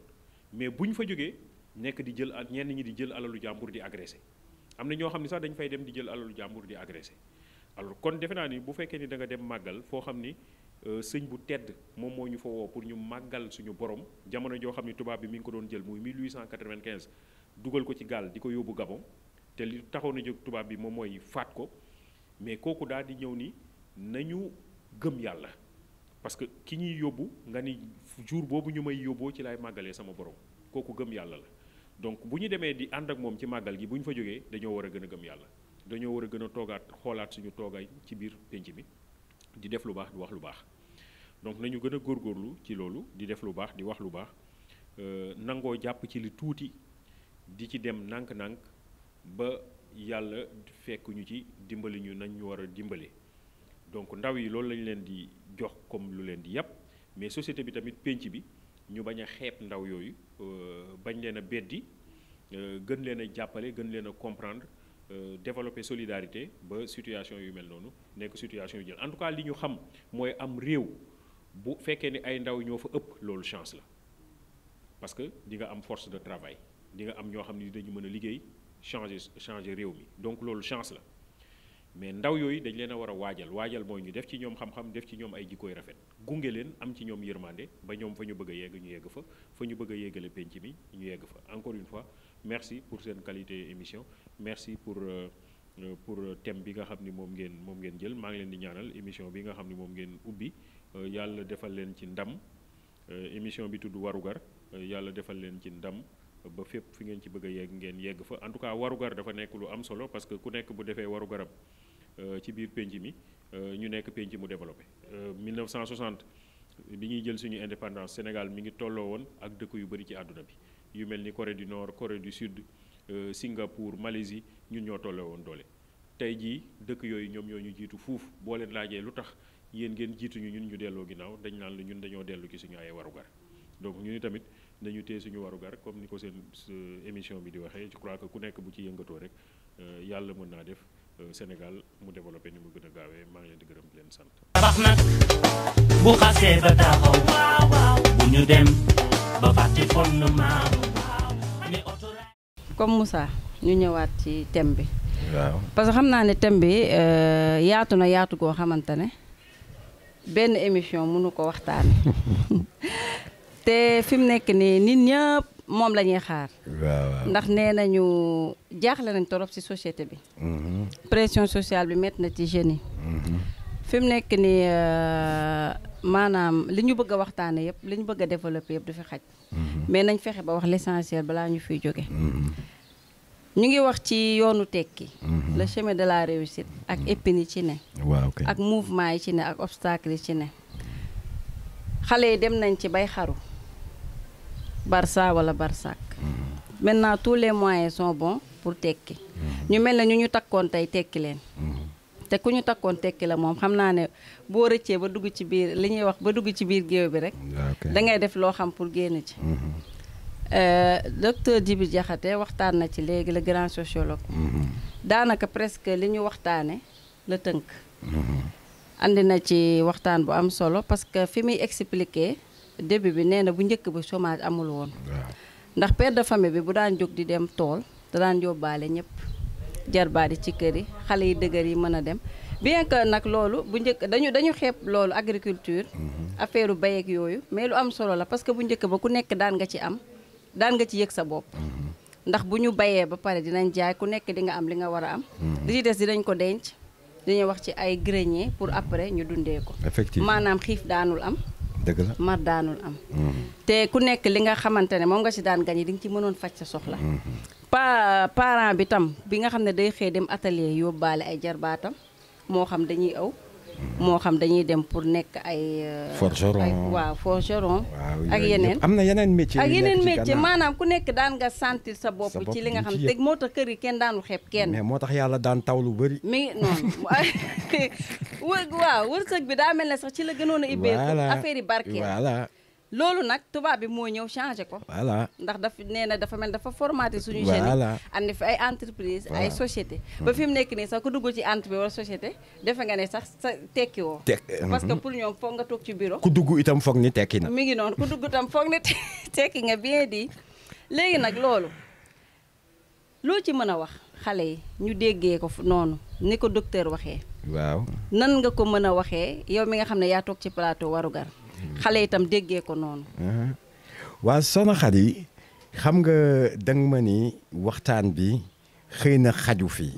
mais bu ñu fa jógee nekk di jël ñenn ñi di jël alalu jàmbur di agressé am na ñoo xam ne sax dañ fay dem di jël alalu jàmbur di agressé alors kon defe naa ni bu fekkee ni da nga dem màggal foo xam ni sëñ bu tedd moom moo ñu fa woo pour ñu màggal suñu borom jamono joo xam ni tubaab bi mi ngi ko doon jël muy 1895 dugal ko ci gaal di ko yóbbu Gabon te li taxoon a jóg tubaab bi moom mooy faat ko mais kooku daal di ñëw ni nañu gëm yàlla parce que ki ñuy yóbbu nga ni jour boobu ñu may yóbboo ci laay màggalee sama borom kooku gëm yàlla la donc bu ñu demee di ànd ak moom ci màggal gi bu ñu fa jógee dañoo war a gën a gëm yàlla dañoo war a gën a toogaat xoolaat suñu toogaay ci biir pénc mi di def lu baax di wax lu baax donc nañu gën a góorgóorlu ci loolu di def lu baax di wax lu baax nangoo jàpp ci li tuuti di ci dem nànk-nànk ba yàlla fekk ñu ci dimbali ñu nañ ñu war a dimbale donc ndaw yi loolu lañ leen di jox comme lu leen di yàpp mais société bi tamit pénc bi ñu bañ a xeeb ndaw yooyu bañ leen a beddi gën leen a jàppale gën leen a comprendre développer solidarité ba situation yu mel noonu nekk situation yu jël en tout cas li ñu xam mooy am réew bu fekkee ni ay ndaw ñoo fa ëpp loolu chance la parce que di nga am force de travail di nga am ñoo xam ne dañu mën a liggéey changer réew mi donc loolu chance la mais ndaw yooyu dañ leen a war a waajal mooy ñu def ci ñoom xam-xam def ci ñoom ay jikkooy rafet gunge leen am ci ñoom yërmande ba ñoom fa ñu bëgg a yegg ñu yegg fa ñu bëgg a yeggale penc mi ñu yegg fa encore une fois merci pour seen qualité émission merci pour thème bi nga xam ni moom ngeen jël maa ngi leen di ñaanal émission bi nga xam ni moom ngeen ubbi yàlla defal leen ci ndam émission bi tudd warugar yàlla defal leen ci ndam ba fépp fi ngeen ci bëgg a yegg ngeen yegg fa en tout cas warugar dafa nekk lu am solo parce que ku nekk bu defee warugaram ci biir penc mi ñu nekk penc mu développé 1960 bi ñuy jël suñu indépendance Sénégal mi ngi tolloo woon ak dëkk yu bëri ci àdduna bi yu mel ni Corée du Nord Corée du Sud Singapour Malaisie ñun ñoo tolloo woon doole tey jii dëkk yooyu ñoom ñoo ñu jiitu fuuf boo leen laajee lu tax yéen ngeen jiituñu ñun ñu delloo ginnaaw dañ naan la ñun dañoo dellu ci suñu ay warugar donc ñu ni tamit nañu téye suñu warugar comme ni ko seen émission bi di waxee je crois que ku nekk bu ci yëngatoo rek yàlla mën naa def Sénégal mu développé ni mu gën a gaawee maa ngi leen di gërëm di leen sant. tabax nag bu xasee ba taxaw bu ñu dem ba fàtte fondement comme Moussa ñu ñëwaat ci thème bi. waaw parce que xam naa ne thème bi yaatu na yaatu goo xamante ne benn émission mënu ko waxtaane te fi mu nekk nii nit ñëpp moom la ñuy xaar. waaw ndax nee nañu jaaxle nañ torop ci société bi. pression sociale bi métti na ci jeunes yi. fi mu nekk nii maanaam li ñu bëgg a waxtaane yëpp li ñu bëgg a développer yëpp du fi xaj. mais nañ fexe ba wax l'essentiel balaa ñu fiy jóge. ñu ngi wax ci yoonu tekki. le chemin de la réussite ak épines yi ci ne. waaw kay ak mouvement yi ci ne ak obstacle yi ci ne. xale yi dem nañ ci bay xaru. Barça wala Barsak. Maintenant tous les moyens sont bons pour tekki. ñu mel ne ñu takkoon tey tekki leen. te ku ñu takkoon tekki la moom xam naa ne boo rëccee ba dugg ci biir li ñuy wax ba dugg ci biir géew bi rek. da ngay def loo xam pour génn ci. docteur Djibi Diakhaté waxtaan na ci léegi le grand sociologue. daanaka presque li ñu waxtaane la tënk. andi na ci waxtaan bu am solo parce que fi muy expliquer début bi nee na bu njëkk bi chômage amul woon. ndax père de famille bi bu daan jóg di dem tool da daan yóbbaale ñëpp jarbaadi ci kër yi xale yi dëgër yi mën a dem bien que nag loolu bu njëkk dañu xeeb loolu agriculture. affaire u bay ak yooyu mais lu am solo la parce que bu njëkk ba ku nekk daan nga ci yëg sa bopp. ndax bu ñu bayee ba pare dinañ jaay ku nekk di nga am li nga war a am. li ci des dinañ ko denc dañuy wax ci ay grenier pour après ñu dundee ko. effectivement maanaam xiif daanul am. dëgg la mar daanul am. te ku nekk li nga xamante ne moom nga ci daan gañe di nga ci mënoon faj sa soxla. parent bi tam bi nga xam ne day xëy dem atelier yóbbaale ay jarbaatam moo xam dañuy aw. moo xam dañuy dem pour nekk ay. forgeron waaw forgeron. ak yeneen am na yeneen métier ak yeneen métier maanaam ku nekk daan nga sentir sa bopp ci li nga xam te moo tax kër yi kenn daanu xeeb kenn. mais moo tax yàlla daan taw lu bëri. mi noonu waaw wërsëg bi daa mel ne sax ci la gënoon a ibbeeku affaire yi barkeel. voilà loolu nag tubaab bi moo ñëw changé ko. voilà ndax dafa mel dafa formaté suñu jeunes yi. andi fi ay entreprise ay société ba fi mu nekk nii sax ku dugg ci entreprise wala société defe nga ne sax sa tekki woo. parce que pour ñoom foog nga toog ci bureau. ku dugg itam foog ni tekki na. mi ngi noonu ku dugg itam foog ni tekki nga bien dit léegi nag loolu loo ci mën a wax xale yi ñu déggee ko noonu ni ko docteur waxee. waaw nan nga ko mën a waxee yow mi nga xam ne yaa toog ci plateau warugar. xale itam déggee ko noonu. waaw soxna Khady xam nga danga ma ni waxtaan bi xëy na xaju fi.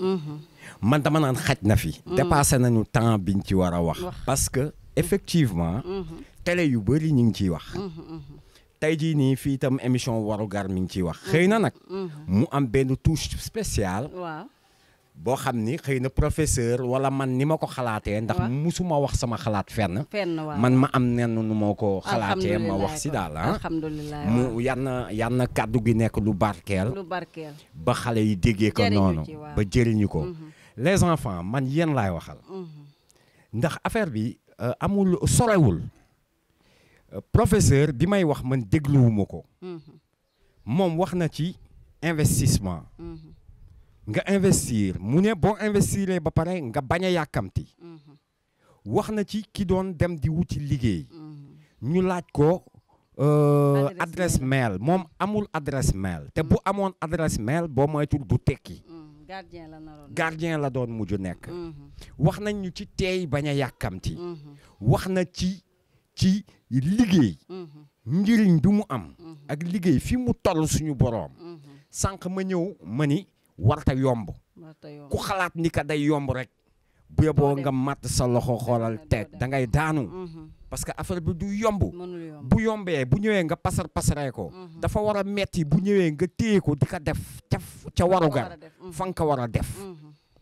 man dama naan xaj na fi. dépassé nañu temps biñ ci war a wax. parce que effectivement. télé yu bëri ñu ngi ciy wax. tey jii nii fii itam émission warugar mi ngi ciy wax. xëy na nag. mu am benn touche spéciale. waaw. boo xam ni xëy na professeur wala man ni ma ko xalaatee ndax musuma wax sama xalaat fenn man ma am nenn nu ma ko xalaatee ma wax si daal alhamdulilah mu yann kàddu gi nekk lu barkeel ba xale yi déggee ko noonu ba jëriñu ko les enfants man yéen laay waxal ndax affaire bi amul sorewul professeur bi may wax man dégluwuma ko moom wax na ci investissement nga investir mu ne boo investiree ba pare nga bañ a yàkkamti wax na ci ki doon dem di wuti liggéey ñu laaj ko adresse mail moom amul adresse mail te bu amoon adresse mail boo moytul du tekki gardien la doon mujj nekk wax nañ ñu ci teey bañ a yàkkamti wax na ci liggéey njëriñ bi mu am ak liggéey fi mu toll suñu boroom sànq ma ñëw ma ni warta yomb ku xalaat ni ka day yomb rek bu yeboo nga matt sa loxo xoolal teg da ngay daanu parce que affaire bi du yomb bu yombee bu ñëwee nga pasaree ko dafa war a metti bu ñëwee nga téye ko di ko def ca warugar fa nga ko war a def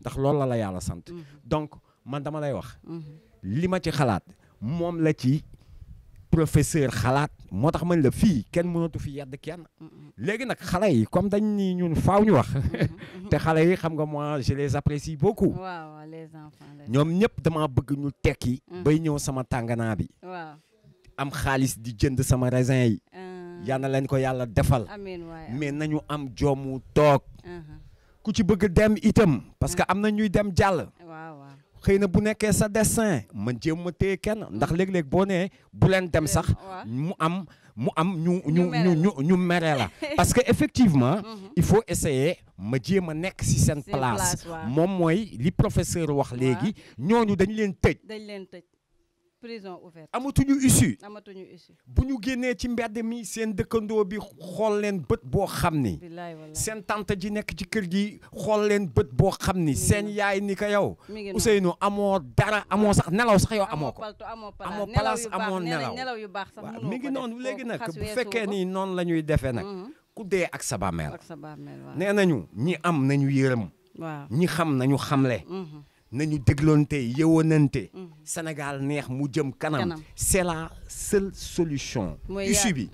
ndax loolu la yàlla sant donc man dama lay wax li ma ci xalaat moom la ci professeur xalaat moo tax man la fii kenn mënatu fi yedd kenn léegi nag xale yi comme dañ ni ñun faaw ñu wax te xale yi xam nga moi je les apprécie beaucoup waaw les enfants ñoom ñëpp dama bëgg ñu tekki bay ñëw sama tànganaa bi am xaalis di jënd sama raisin yi yal na leen ko yàlla defal mais nañu am joomu toog ku ci bëgg dem itam parce que am na ñuy dem jàll xëy na bu nekkee sa destin man jéem ma téye kenn ndax léeg-léeg boo nee bu leen dem sax mu am ñu mere la parce que effectivement il faut essayer ma jéem a nekk si seen place moom mooy li professeur wax léegi ñooñu dañ leen tëj prison ouverte. amatuñu issue. amatuñu issue. bu ñu génnee ci mbedd mi seen dëkkandoo bi xool leen bët boo xam ni. billaay wallaay. seen tante ji nekk ci kër gi xool leen bët boo xam ni seen yaay ni ko yow. Ousseynou amoo dara amoo sax nelaw sax yow amoo ko. amoo place amoo nelaw yu baax sax waaw mi ngi noonu léegi nag bu fekkee ni noonu la ñuy defee nag. ku dee ak sa bàmmeel. nee nañu ñi am nañu yërëm. waaw ñi xam nañu xamle. nañu dégloonte yëwanante. Sénégal neex mu jëm kanam. c'est la seule solution. issue bi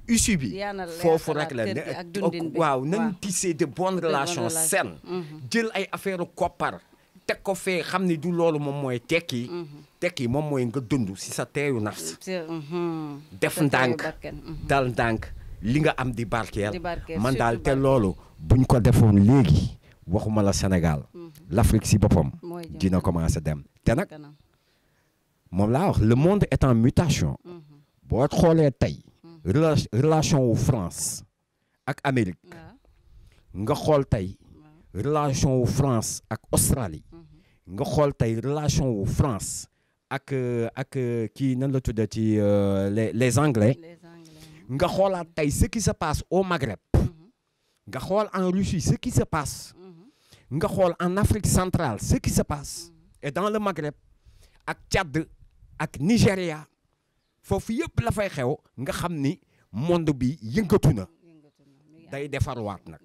issue bi foofu rek la waaw nañu tisser de bonnes relations saines. jël ay affaire koppar teg ko fee xam ni du loolu moom mooy tekki. tekki moom mooy nga dund si sa teeyu nafs. def ndànk dal ndànk li nga am di barkeel man daal te loolu buñ ko defoon léegi waxuma la Sénégal l'Afrique si boppam dina commencer dem te nag moom laa wax le monde est en mutation boo xoolee tey relation wu France ak Amérique nga xool tey relation wu France ak Australie nga xool tey relation wu France ak kii nan la tudda ci les Anglais nga xoolaat tey ce qui se passe au Maghreb nga xool en Russie ce qui se passe nga xool en Afrique centrale ce qui se passe et dans le Maghreb ak Tchad ak Nigéria foofu yëpp la fay xew nga xam ni monde bi yëngatu na day defarwaat nag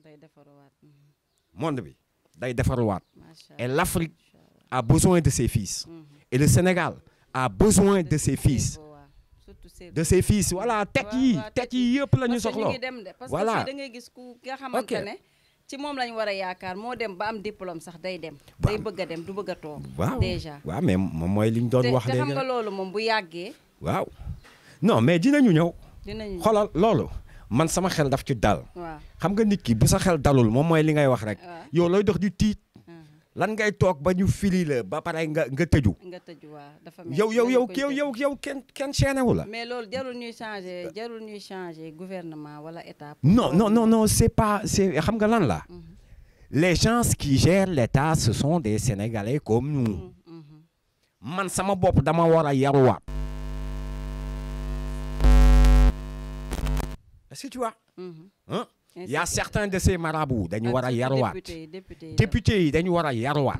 monde bi day defarwaat et l'Afrique a besoin de ses fils et le Sénégal a besoin de ses fils voilà tet yi yëpp la ñu soxla voilà da ngay gis ku nga xamante ne ci moom lañ war a yaakaar moo dem ba am diplôme sax day dem day bëgg a dem du bëgg a toog déjà waaw mais moom mooy li ñu doon wax léegi te xam nga loolu moom bu yàggee waaw non mais dinañu ñëw xoolal loolu man sama xel daf ci dal xam nga nit ki bu sa xel dalul moom mooy li ngay wax rek yow looy dox di tiit lan ngay toog ba ñu fili la ba pare nga tëju. waaw dafa yow kenn chaîné wu la. mais loolu jarul ñuy changer gouvernement wala état. non c'est xam nga lan la. les gens qui gèrent l'État ce sont des Sénégalais comme nous. man sama bopp dama war a yaruwaat. est-ce que tu vois. Il y a certains de ces marabouts dañu war a yaruwaat députés yi dañu war a yaruwaat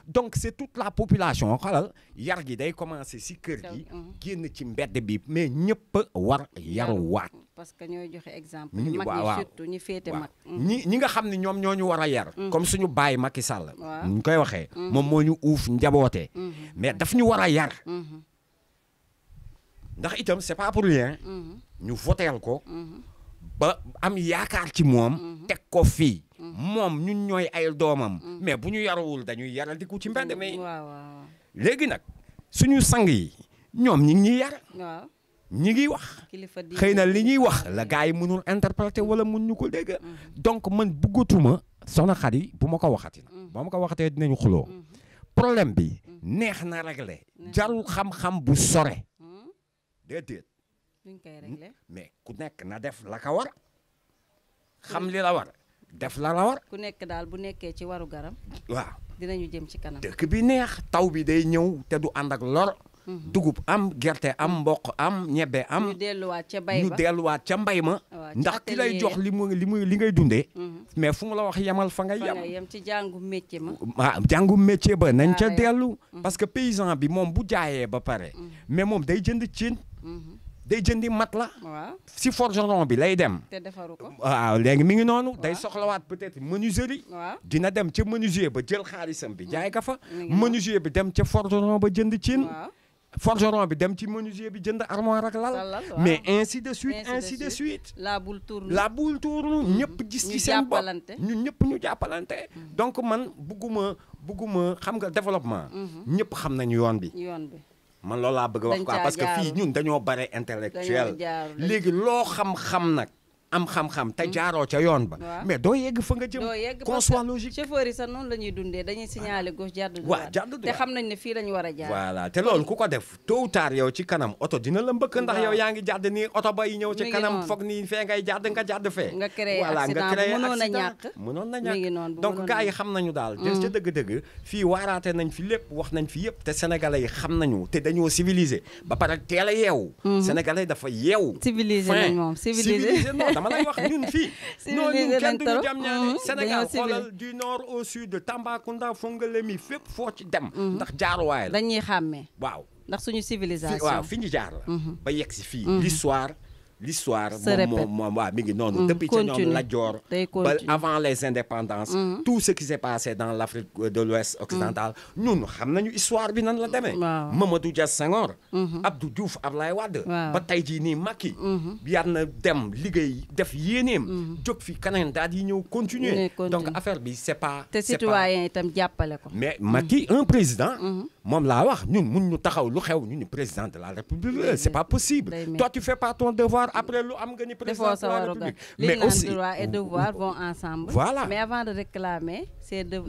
donc c'est toute la population xoolal yar gi day commencer ci kër gi génn ci mbedd bi mais ñëpp war yaruwaat parce que ñooy joxe exemple ñu mag ñi surtout ñi féete mag ñi nga xam ne ñoom ñoo ñu war a yar comme suñu baay Macky Sall ñu koy waxee moom moo ñu uuf njaboote mais daf ñu war a yar ndax itam c'est pas pour rien ñu voteel ko ba am yaakaar ci moom teg ko fii moom ñun ñooy ay doomam mais bu ñu yarawul dañuy yaral di ko ci mbedd mi léegi nag suñu sang yi ñoom ñi ngi ñuy yar ñi ngi wax xëy na li ñuy wax la gars yi mënul interpréter wala mun ñu ko dégg donc man bëggatuma soxna Khady bu ma ko waxati na bu ma ko waxatee dinañu xuloo problème bi neex na régler jarul xam-xam bu sore déedéet mais ku nekk na def la ka war xam li la war def la war. ku nekk daal bu nekkee ci waru garam. waaw dinañu jëm ci kanam. dëkk bi neex taw bi day ñëw te du ànd ak lor. dugub am gerte am mboq am ñebbe am. ñu delluwaat ca mbay ñu delluwaat ca mbay ma. ndax ki lay jox li ngay dundee. mais fu mu la wax yemal fa ngay yem. ci jàngu métier ma. ah jàngu métier ba nañ ca dellu. parce que paysan bi moom bu jaayee ba pare. mais moom day jënd cin. day jëndi mat la. waaw si forgeron bi lay dem. te defaru ko. waaw léegi mi ngi noonu. day soxlawaat peut-être menuiserie. waaw dina dem ca menuisier ba jël xaalisam bi jaay ka fa. menuisier bi dem ca forgeron ba jënd cin. forgeron bi dem ci menuisier bi jënd armoire ak lal. mais ainsi de suite. la boule tourne. ñëpp gis ci seen bopp ñun ñëpp ñu jàppalante. donc man bugguma xam nga développement. ñëpp xam nañu yoon bi. man loolu laa bëgg a wax quoi parce que fii ñun dañoo bare intellectuel léegi loo xam-xam nag am xam-xam te jaaroo ca yoon ba. mais doo yegg fa nga jëm. doo yegg qu'on soit logique. chauffeur yi sax noonu la ñuy dundee dañuy signaler gauche jàdd droite. waaw jàdd droite te xam nañ ne fii la ñu war a jaar. voilà te loolu ku ko def tôt ou tard yow ci kanam oto dina la mbëkk ndax yow yaa ngi jàdd nii oto ba yi ñëw ci kanam foog nii fee ngay jàdd nga jàdd fee. nga créé accident mënoon a ñàkk. mënoon na ñàkk donc gars yi xam nañu daal. des ca dëgg-dëgg fii waaraate nañ fi lépp wax nañ fi yëpp te sénégalais yi xam nañu te dañoo civilisé ba pare teel a yeewu. sénégalais dafa yeewu. civilisé nañ moom civilisé non dama lay wax ñun fii. non ñun kenn duñu jam ñaane Sénégal xoolal du nord au sud de Tambacounda Fongolémi fépp foo ci dem. ndax jaaruwaay la dañuy xàmmee. waaw ndax suñu civilisation. waaw fi ñu jaar la. ba yegg si fii l'histoire moom waaw mi ngi noonu. depuis ca ñoom Lat Joor ba avant les indépendances. tout ce qui s'est passé dans l'Afrique de l'Ouest occidentale ñun xam nañu histoire bi nan la demee. Mamadou Dia Senghor. Abdou Diouf Ablaye Wade. ba tey jii nii Macky. yar na dem liggéey def yéeneem. jóg fi kaneen daal di ñëw continuer. donc affaire bi c'est pas. te citoyen itam jàppale ko. mais Macky un président. moom laa wax ñun mun ñu taxaw lu xew ñu ni président de la République c'est pas possible. toi tu fais pas ton devoir après lu am nga ni président de la République. mais aussi droit et devoir vont ensemble. voilà mais avant de réclamer ses droits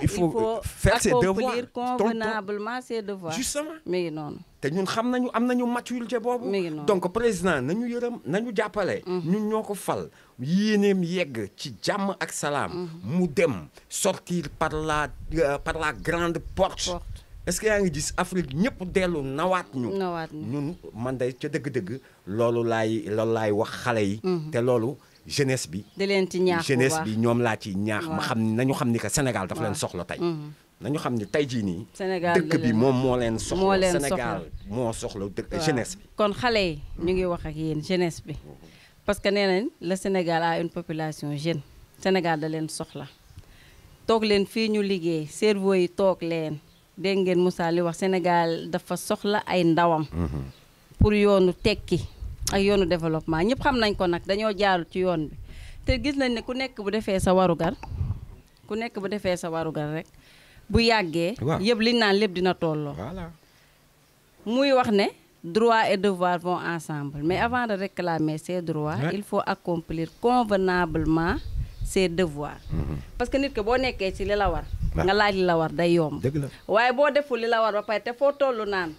il faut faire ses devoirs accomplir convenablement ses devoirs. justement mi ngi noonu. te ñun xam nañu am nañu maturité boobu. donc président nañu yërëm nañu jàppale. ñun ñoo ko fal yéeneem yegg ci jàmm ak salaam. mu dem sortir par la grande porte. est-ce que yaa ngi gis Afrique ñëpp dellu nawaat ñu. ñun man day ca dëgg-dëgg loolu laay wax xale yi. te loolu jeunesse bi. di leen ci ñaax jeunesse bi ñoom laa ci ñaax. ma xam nañu xam ni que Sénégal dafa leen soxla tey. nañu xam ni tey jii nii. dëkk bi moom moo leen soxla. Sénégal moo soxla jeunesse bi. kon xale yi ñu ngi wax ak yéen jeunesse bi parce que nee nañ le Sénégal a une population jeune Sénégal da leen soxla toog leen fii ñu liggéey cerveau yi toog leen. dégg ngeen Moussa li wax Sénégal dafa soxla ay ndawam. pour yoonu tekki ak yoonu développement ñëpp xam nañ ko nag dañoo jaaru ci yoon bi te gis nañ ne ku nekk bu defee sa warugar rek bu yàggee. yëpp liñ naan lépp dina tolloo. voilà muy wax ne droits et devoirs vont ensemble mais avant de réclamer ses droits. il faut accomplir convenablement ses devoirs. parce que nit que boo nekkee ci li la war. nga laaj li la war day yomb. dëgg la waaye boo deful li la war ba pare te foo tollu naan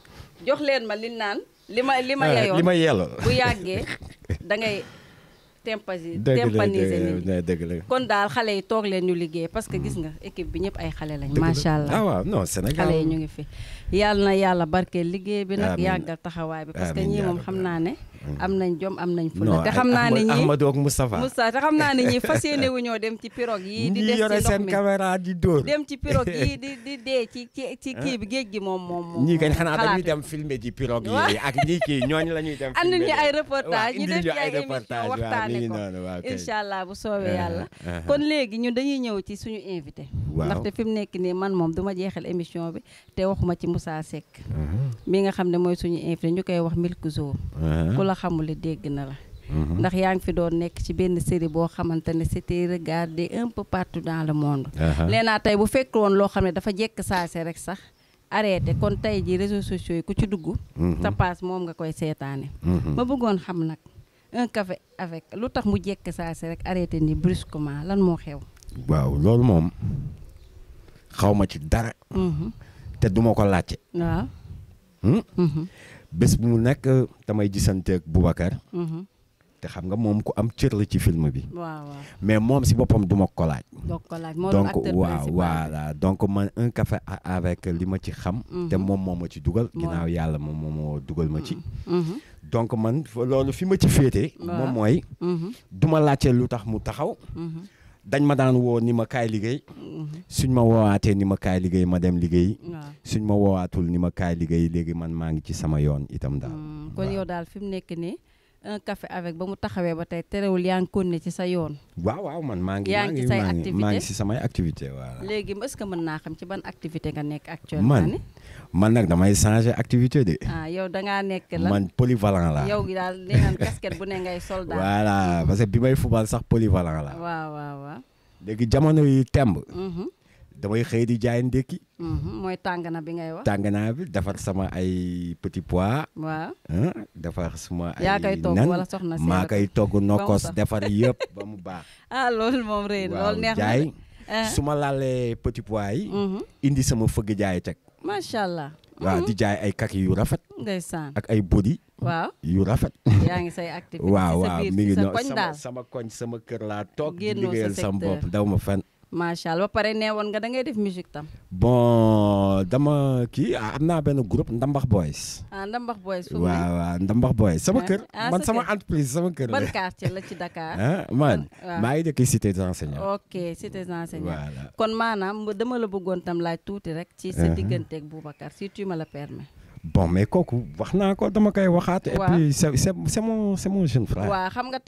jox leen ma li naan li ma yeyoon li ma yelloo bu yàggee da ngay tempaniser nit ñi dëgg la kon daal xale yi toog leen ñu liggéey parce que gis nga équipe bi ñëpp ay xale lañ. macha allah ah waaw non Sénégal xale yi ñu ngi fi. yàlla na yàlla barkeel liggéey bi nag yàggal taxawaay bi parce que ñii moom xam naa ne am nañ jom am nañ fulla te xam naa ne ñii Ahmadou ak Moustapha te xam naa ne ñii fas yéene wu ñoo dem ci pirogue yi di des ci ndox mi seen caméra di dóor dem ci pirogue yi di dee ci kii bi géej gi moom ñii kañ xanaa dañuy dem filmer ji pirogue yi ak ñii kii ñooñu la ñuy dem filmer andi ñu ay reportage ñu def ci ay émission waxtaane ko incha allah bu soobee yàlla kon léegi ñun dañuy ñëw ci suñu invité ndaxte fi mu nekk nii man moom duma jeexal émission bi te waxuma ci Moussa Seck mi nga xam ne mooy suñu invité ñu koy wax Milk Zo ku la xamul dégg na la ndax yaa ngi fi doon nekk ci benn série boo xamante ne c'était regardé un peu partout dans le monde leenaa tey bu fekk woon loo xam ne dafa jekk saase rek sax arrêté kon tey ji réseaux sociaux yi ku ci dugg sa passe moom nga koy seetaane ma bëggoon xam nag un café avec lu tax mu jekk saase rek arrêté ni brusquement lan moo xew waaw loolu moom xaw ma ci dara te duma ko laajte waaw bés bu mu nekk damay gisanteeg Boubacar te xam nga moom ku am cër la ci film bi waaw mais moom si boppam duma ko laaj donc waaw voilà donc man un café avec li ma ci xam te moom moo ma ci dugal ginnaaw yàlla moom moo dugal ma ci donc man loolu fi ma ci féete moom mooy duma laajte lu tax mu taxaw dañ ma daan woo ni ma kaay liggéey suñ ma woowaatee ni ma kaay liggéey ma dem liggéey suñ ma woowaatul ni ma kaay liggéey léegi man maa ngi ci sama yoon itam daal kon yow daal fi mu nekk nii un café avec ba mu taxawee ba tey terewul yaa ngi continuer ci sa yoon waaw man maa ngi ci samay activité voilà léegi est-ce que mën naa xam ci ban activité nga nekk actuellement man nag damay changer activité de yow dangaa nekk la man polyvalent la yow daal nee naan casquette bu ne ngay soldat voilà parce que bi may fubal sax polyvalent la waaw léegi jamono yi temb damay xëy di jaay ndékki. mooy tàngana bi ngay wax. tàngana bi defar sama ay petit pois. waaw. defar sama ay yaa koy togg nen wala soxna si maa koy togg nokkos sax. defar yëpp ba mu baax. loolu moom rëy na loolu neex na jaay de. su ma laalee petit pois yi. indi sama fëgg jaay teg. macha allah. waaw di jaay ay kaki yu rafet. ndeysaan. ak ay body waaw. yu rafet. yaa ngi say activité waaw ci sa waaw biir mi ci ngi sa noonu koñ daal. sama koñ sama kër laa toog di Génnoo sa liggéeyal sama secteur. bopp daw ma fen macha allah ba pare nee woon nga da ngay def musique tam. bon dama kii am naa benn groupe Ndambax Boys. Ndambax Boys. fu mu ne waaw Ndambax Boys sama kër. man sa sama kër. entreprise sama kër ban la. quartier la ci Dakar. man waaw. maa ngi dëkk cité des enseignants. ok c'était enseignant. Voilà. kon maanaam dama la bëggoon tam laaj tuuti rek. ci sa digganteeg Boubacar si tu me le permets. bon mais kooku wax naa ko dama koy waxaat. et waaw. puis c'est mon jeune frère. waaw xam nga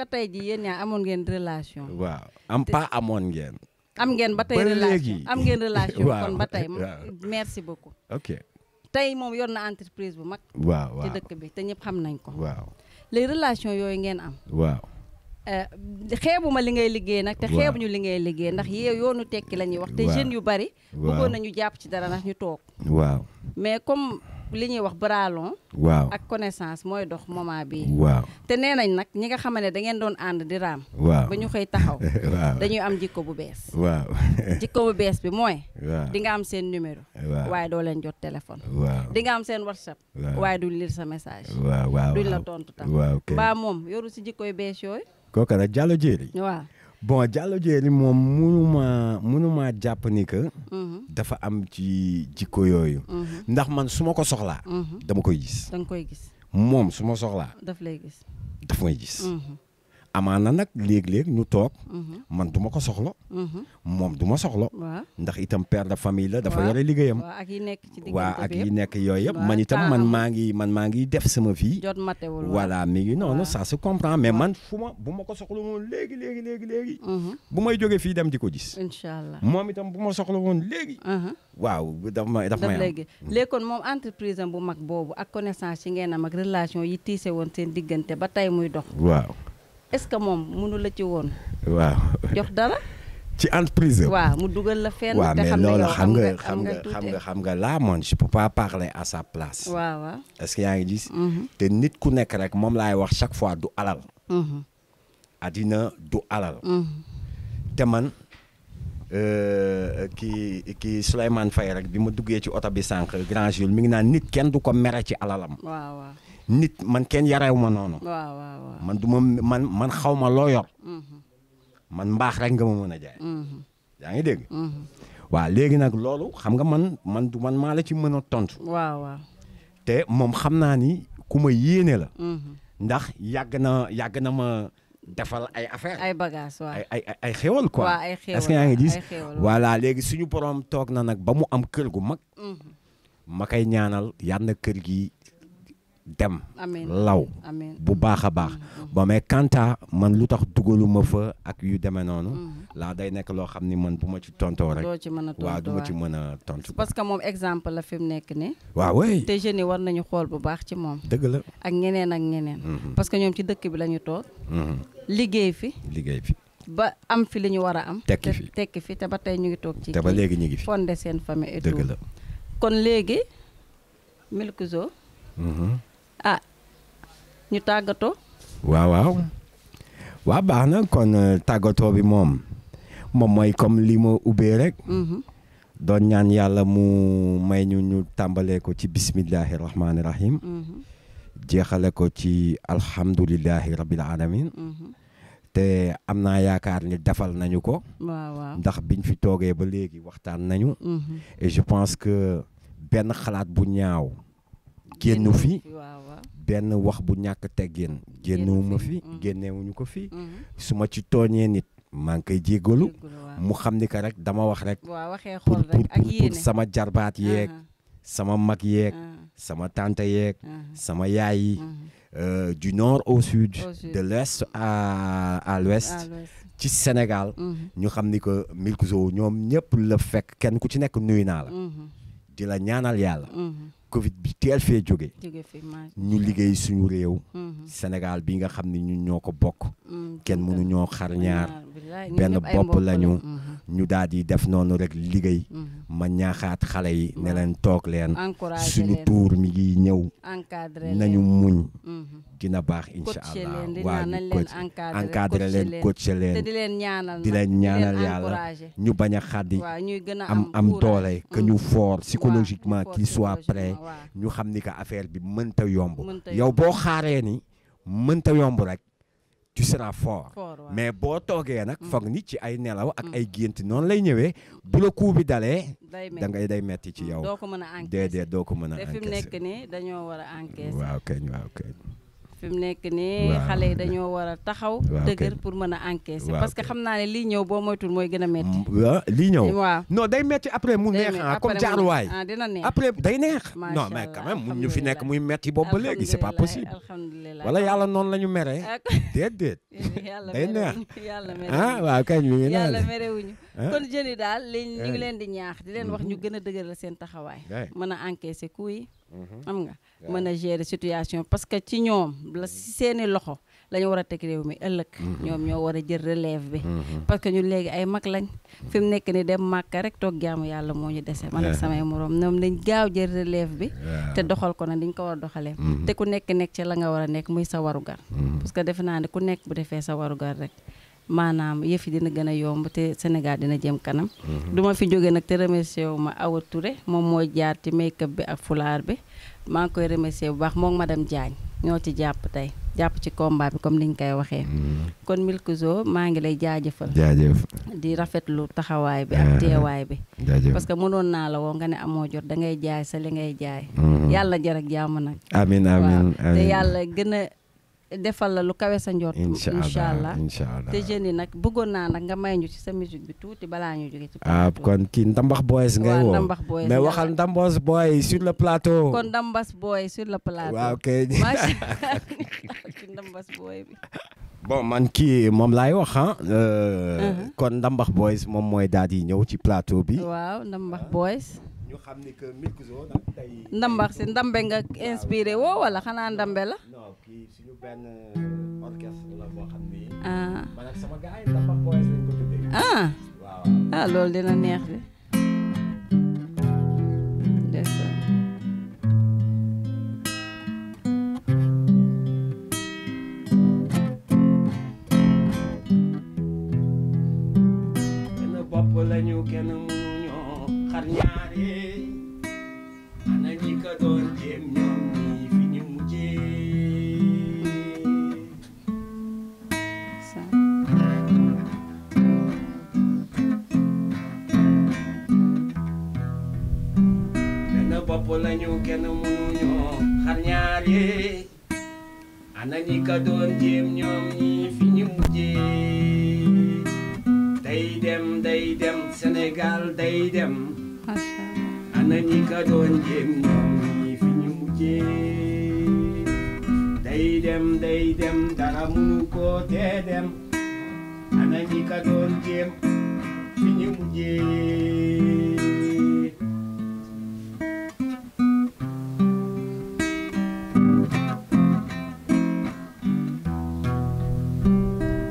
tey jii yéen ñaa amoon ngeen relation. waaw am pas amoon ngeen. am ngeen ba tey Ba relation léegi. am ngeen relation. Waaw. kon ba tey Waaw. merci beaucoup. ok tey moom yor na entreprise bu mag. waaw ci waaw dëkk bi te ñëpp xam nañ ko. waaw les relations yooyu ngeen am. waaw. xeebuma li ngay liggéey nag. te Waaw. xeebuñu li ngay liggéey ndax yoonu tekki la ñuy wax. te Waaw. jeunes yu bari. Waaw. bëggoon nañu jàpp ci dara ndax ñu toog. waaw mais comme li ñuy wax bras long waaw ak connaissance mooy dox moment bii. waaw te nee nañ nag ñi nga xam ne da ngeen doon ànd di raam. waaw ba ñu xëy taxaw. waaw dañuy am jikko bu bees. waaw jikko bu bees bi mooy. waaw di nga am seen numéro. waaw waaye doo leen jot téléphone. waaw di nga am seen WhatsApp. waaw waaye duñ lire sa message. waaw waaw duñ la tontu tam. waaw ok mbaa moom yoru si jikko yu bees yooyu. kooku nag Diallo Diéry. waaw. bon Diallo Diéry moom munuma jàpp ni que dafa am ci jikko yooyu. ndax man su ma ko soxlaa. dama koy gis. da nga koy gis. moom su ma soxlaa daf lay gis. daf may gis. amaana nag léeg-léeg ñu toog. man du ma ko soxla. moom du ma soxla. waaw. ndax itam père de famille la dafa waaw. yore liggéeyam. waaw ak yi nekk ci diggante waa ak bi yi yëpp. nekk yooyu yëpp waaw, man itam temps man maa ngi def sama vie. jot matewul. waaw. voilà mi ngi noonu waaw. ça se comprend mais man bu ma ko soxla woon léegi. bu may jógee fii dem di ko gis. incha allah. moom itam bu ma soxla woon léegi. waaw daf may daf am. léegi léegi kon moom entreprise am bu mag boobu ak connaissance yi ngeen am ak relation yi tiise woon seen diggante ba tey muy dox. waaw est-ce que moom mënu la ci woon waaw jox dara. ci entreprise. waaw mu dugal la fenn. waaw te mais xam ne loolu yow xam am nga tuuti. xam nga là man je peux pas parler à sa place. waaw waaw. est-ce que yaa ngi gis. te nit ku nekk rek moom laay wax chaque fois du alal. addina du alal. te man kii Souleymane Faye rek bi ma duggee ci oto bi sànq Grand Jules mi ngi naan nit kenn du ko mere ci alalam. waaw waaw. nit man kenn yarew ma noonu. waaw waaw waaw. man du ma man xaw ma loo yor. man mbaax rek nga ma mën a jaay. yaa ngi dégg. waaw léegi nag loolu xam nga man du man maa la ci mën a tontu. waaw waaw. te moom xam naa ni ku ma yéene la. ndax yàgg na ma defal ay affaire ay bagages waaw. ay xéwal quoi. waaw ay xéwal est-ce que yaa ngi gis. ay xéwal voilà léegi suñu borom toog na nag ba mu am kër gu mag. ma koy ñaanal yal na kër gi dem. amiin law amiin. bu baax a baax. bon mais kanta man lu tax dugaluma fa ak yu demee noonu. laa day nekk loo xam ni man bu ma ci tontoo rek. doo ci mën a tontu waaw du ma ci mën a tontu. parce que moom exemple la fi mu nekk nii. waaw oui. te jeunes yi war nañu xool bu baax ci moom. dëgg la. ak ñeneen. parce que ñoom ci dëkk bi la ñu toog. liggéey fi. liggéey fi. ba am fi li ñu war a am. tekki fi te ba tey ñu ngi toog ci. te ba léegi ñu ngi fi. fondé seen famille et tout. dëgg la. kon léegi Milkzo. ah ñu tàggatoo. waaw baax na kon tàggatoo bi moom mooy comme li ma ubbee rek. doon ñaan yàlla mu may ñu tàmbalee ko ci bismillahi rahmaani rahim. jeexale ko ci alhamdulillahi rabbil alamin. te am naa yaakaar ni defal nañu ko. waaw ndax biñ fi toogee ba léegi waxtaan nañu. et je pense que benn xalaat bu ñaaw génnu fi. benn wax bu ñàkk teggin génnewuma fi génnewuñu ko fi. su ma ci tooñee nit maa ngi koy jéggalu mu xam ni que rek dama wax rek. waxee xool rek ak yéene pour sama jarbaat yeeg. sama mag yeeg. sama tante yeeg. sama yaay yi. du nord au sud. de l'est à l'ouest. ci Sénégal. ñu xam ni que Milkzo ñoom ñëpp la fekk kenn ku ci nekk nuyu naa la. di la ñaanal yàlla. Covid bi teel fee jóge jóge fi ñu liggéey suñu réew Sénégal bi nga xam ne ñun ñoo ko bokk kenn mënu ñoo xar ñaar benn bopp lañu ñu daal di def noonu rek liggéey ma ñaaxaat xale yi ne leen toog leen suñu tuur mi ngi ñëw nañu muñ dina baax incha allah waaw ñu encadré leen coaché leen te di leen ñaanal yàlla ñu bañ a xaddi am doole que ñu fort psychologiquement qu'il soit prêt ñu xam ni que affaire bi mënta yomb yow boo xaaree ni mënta yomb rek tu seras fort mais boo toogee nag foog ni ci ay nelaw ak ay gént noonu lay ñëwee bu la coup bi dalee day metti ci yow déedéet doo ko mën a encaisser te fi mu nekk nii dañoo war a encaisser waaw kay fi mu nekk nii xale yi dañoo war a taxaw dëgër pour mën a encaisser parce que xam naa ne lii ñëw boo moytul mooy gën a metti lii ñëw waaw non day metti après mu neex comme jaaruwaay dina neex après day neex non mais quand même mun ñu fi nekk muy metti boobu ba léegi c'est pas possible alhamdulilah wala yàlla noonu la ñu meree déedéet day neex waaw kay ñu ngi yàlla merewuñu kon jeunes yi daal ñu ngi leen di ñaax di leen wax ñu gën a dëgëral seen taxawaay mën a encaisser coup yi xam nga mën a gérer situation parce que ci ñoom la si seeni loxo la ñu war a teg réew mi ëllëg ñoom ñoo war a jël relève bi parce que ñun léegi ay mag lañ fi mu nekk ni dem màkka rek toog jaamu yàlla moo ñu dese man ak samay morom ñoom nañ gaaw jël relève bi te doxal ko nag dañ ko war a doxalee te ku nekk ci la nga war a nekk muy sa warugar parce que defe naa ne ku nekk bu defee sa warugar rek maanaam yëf yi dina gën a yomb te Sénégal dina jëm kanam du ma fi jógee nag te remercier wu ma Awa Touré moom mooy jaar ci make-up bi ak fulaar bi maa ngi koy remercier bu baax moom madame Diagne ñoo ci jàpp tey jàpp ci combat bi comme niñ koy waxee kon Milkzo maa ngi lay jaajëfal di rafetlu taxawaay bi ak teewaay bi parce que mënoon naa la woo nga ne amoo jot da ngay jaay sa li ngay jaay yàlla jar ak jàmm nag amiin te yàlla gën a defal la lu kawe sa njort incha allah te jeunes yi nag bëggoon naa nag nga may ñu ci sa musique bi tuuti balaa ñu jóge ci plateau kon kii Ndambax Boys ngay woo Ndambax Boys mais waxal Ndambax Boys sur le plateau kon Ndambax Boys sur le plateau waaw kay macha allah ci Ndambax Boy bi bon man kii moom laay wax kon Ndambax Boys moom mooy daal di ñëw ci plateau bi waaw Ndambax Boys ñu xam ni que Milkzo nag tey Ndambax si ndambe nga inspiré woo wala xanaa ndambe la non kii suñu benn orchestre la boo xam ni man ak sama gars yi Ndambax Boys lañ ko tuddee waaw loolu dina neex de ndeysaan benn bopp lañu kenn mënuñoo xar ñaare ana ñi ko doon jéem ñoom ñi fi ñu mujjee benn bopp lañu kenn mënuñoo xar ñaare ana ñi ko doon jéem ñoom ñi fi ñu mujjee day dem Sénégal day dem ana ñi ka doon jéem ñoom ñi fi ñu mujjee day dem dara mënu ko tee dem ana ñi ka doon jéem fi ñu mujjee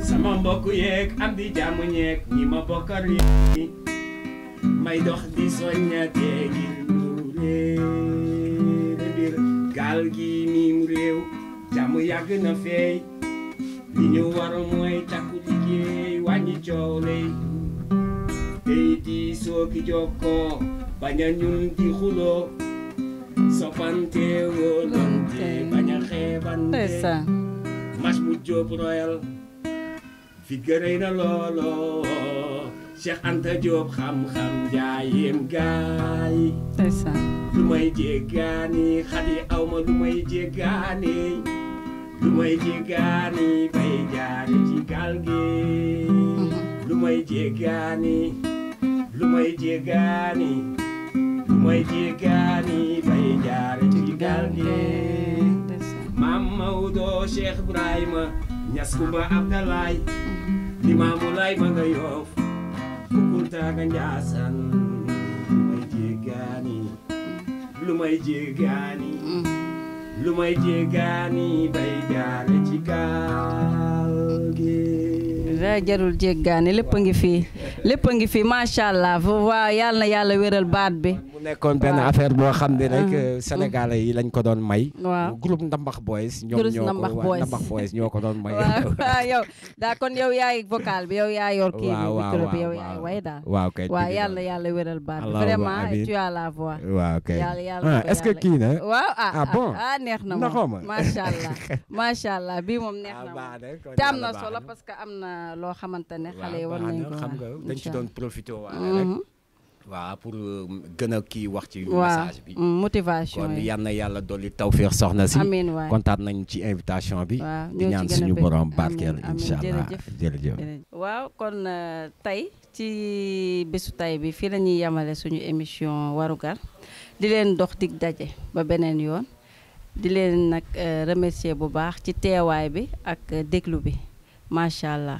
sama mbokk yeeg am di jàmm ñeeg ñi ma bokkal yi may dox di soññatee ngir ñu réer mbir gaal gi miim réew jàmm yàgg na feey li ñu war mooy takku liggéey wàññi coow lay tey di sooki jokkoo bañ a ñun di xuloo soppante wóolante bañ a xeebante mas mu jóob royal fi gërëy na looloo Cheikh Anta Diop xam-xam jaayeen gaay lu may jéggaani xadi awma lu may jéggaani bay jaare ci gaal gi lu may jéggaani bay jaare ci gaal gi Maam Maodo Cheikh Ibrahima Ñas Kumba Abdalaay Limaamu Laay ma nga Yoof Kunta nga Njaasaan lu may jéggaani lu may jéggaani lu may jéggaani bay jaale ci gaal gi daa jarul jéggaani lépp a ngi fii lépp a ngi fii macha allah waaw yàlla na yàlla wéral baat bi. mu nekkoon benn affaire boo xam ne rek sénégalais yi lañ ko doon may. waaw groupe Ndambax Boys. ñoom ñoo ko Ndambax Boys ñoo ko doon may. waaw yow daa kon yow yaay vocal bi yow yaa yor kii bi micro bi yow yaay way daal. waaw kay waaw yàlla yàlla wéral baat bi vraiment tu as la voix. waaw kay yàlla est-ce que kii na. waaw bon neex na moom macha allah macha allah bii moom neex na moom te am na solo parce que am na loo xamante ne xale yi war nañ ko xam nga dañ ci doon profité waale rek waaw pour gën a kii wax ci message bi motivation kon yal na yàlla dolli tawfeex soxna si amiin waay kontaan nañ ci invitation bi di ñaan suñu borom barkeel incha allah jërëjëf waaw kon tey ci bésu tey bi fii la ñuy yemale suñu émission warugar di leen dox dig daje ba beneen yoon di leen nag remercier bu baax ci teewaay bi ak déglu bi macha allah